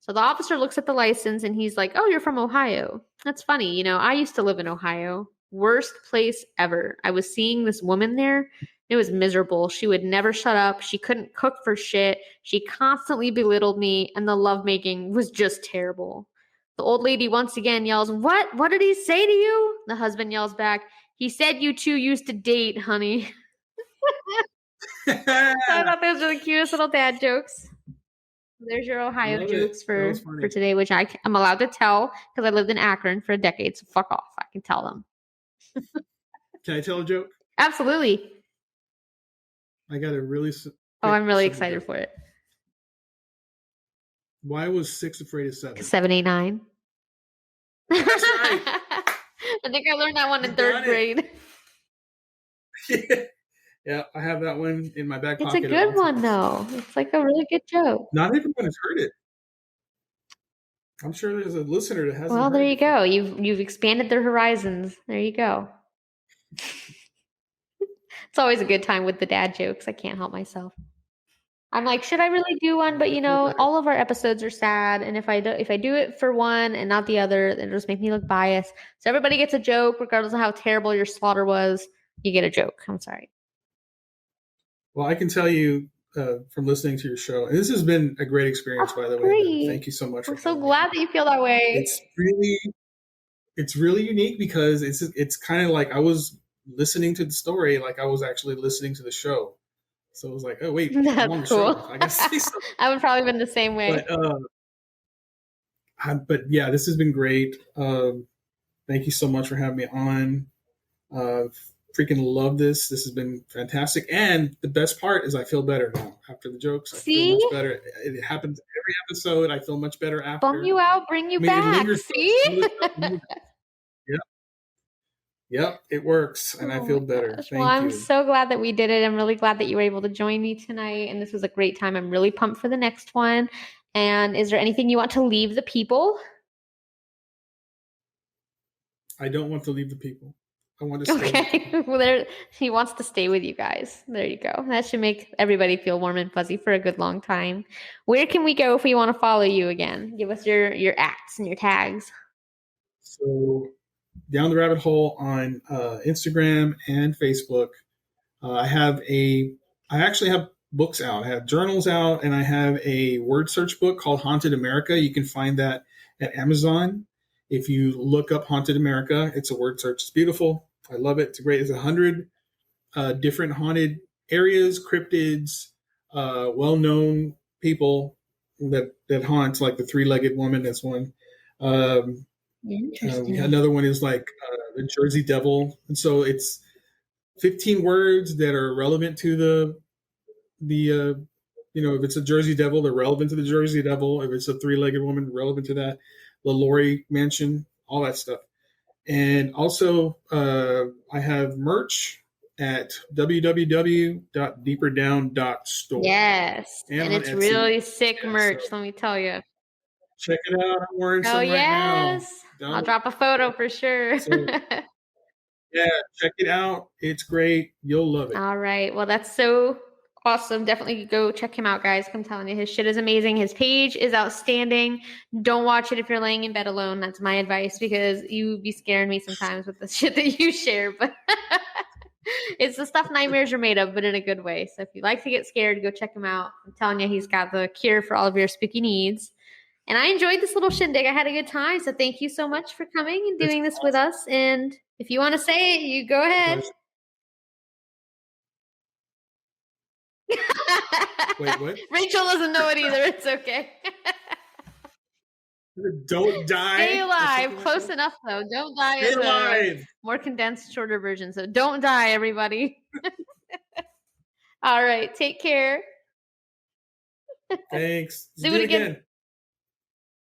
So the officer looks at the license and he's like, "Oh, you're from Ohio. That's funny. You know, I used to live in Ohio. Worst place ever. I was seeing this woman there. It was miserable. She would never shut up. She couldn't cook for shit. She constantly belittled me, and the lovemaking was just terrible." The old lady once again yells, "What? What did he say to you?" The husband yells back, "He said you two used to date, honey." So I thought those were the cutest little dad jokes. There's your Ohio Love jokes it. That was for funny. today, which I'm allowed to tell because I lived in Akron for a decade. So fuck off. I can tell them. Can I tell a joke? Absolutely. I got a really. Oh, I'm really simple excited joke. for it. Why was 6 afraid of 7? 7, 8, 9. That's right. I think I learned that one in You 3rd got grade. Yeah, I have that one in my back It's pocket. a good one, though. It's like a really good joke. Not everyone has heard it. I'm sure there's a listener that hasn't. Well, heard there it you before. go. You've expanded their horizons. There you go. It's always a good time with the dad jokes. I can't help myself. I'm like, should I really do one? But you know, all of our episodes are sad, and if I do it for one and not the other, then it'll just make me look biased. So everybody gets a joke, regardless of how terrible your slaughter was. You get a joke. I'm sorry. Well, I can tell you from listening to your show, and this has been a great experience, by the way. Great. Thank you so much. I'm so glad that you feel that way. It's really unique because it's kind of like I was listening to the story, like I was actually listening to the show. So it was like, oh wait, I'm on the cool. show. I gotta say something. I would probably been the same way. But yeah, this has been great. Thank you so much for having me on. Freaking love this. This has been fantastic. And the best part is I feel better now after the jokes. I feel much better. It happens every episode. I feel much better after. Bum you out, bring you back. See? Yep, it works, and I feel better. Thank you. I'm so glad that we did it. I'm really glad that you were able to join me tonight, and this was a great time. I'm really pumped for the next one. And is there anything you want to leave the people? I don't want to leave the people. I want to stay. Okay. Well, he wants to stay with you guys. There you go. That should make everybody feel warm and fuzzy for a good long time. Where can we go if we want to follow you again? Give us your ats and your tags. So Down the Rabbit Hole on Instagram and Facebook. I actually have books out. I have journals out, and I have a word search book called Haunted America. You can find that at Amazon. If you look up Haunted America, it's a word search. It's beautiful. I love it. It's great. It's 100 different haunted areas, cryptids, well-known people that haunt, like the three-legged woman. That's one. Another one is like the Jersey Devil. And so it's 15 words that are relevant to the if it's a Jersey Devil, they're relevant to the Jersey Devil. If it's a three-legged woman, relevant to that. The Laurie Mansion, all that stuff. And also, I have merch at www.deeperdown.store. Yes, and it's really sick merch, let me tell you. Check it out. I'm wearing some right now. I'll drop a photo for sure. Yeah, check it out. It's great. You'll love it. All right. Well, that's so awesome. Definitely go check him out, guys. I'm telling you, his shit is amazing. His page is outstanding. Don't watch it if you're laying in bed alone. That's my advice, because you be scaring me sometimes with the shit that you share. But it's the stuff nightmares are made of, but in a good way. So if you like to get scared, go check him out. I'm telling you, he's got the cure for all of your spooky needs. And I enjoyed this little shindig. I had a good time. So thank you so much for coming and doing this with us. And if you want to say it, you go ahead. Wait, what? Rachel doesn't know it either. It's okay. Don't die. Stay alive. Close enough, though. Don't die. Stay alive. More condensed, shorter version. So don't die, everybody. All right. Take care. Thanks. Do it again.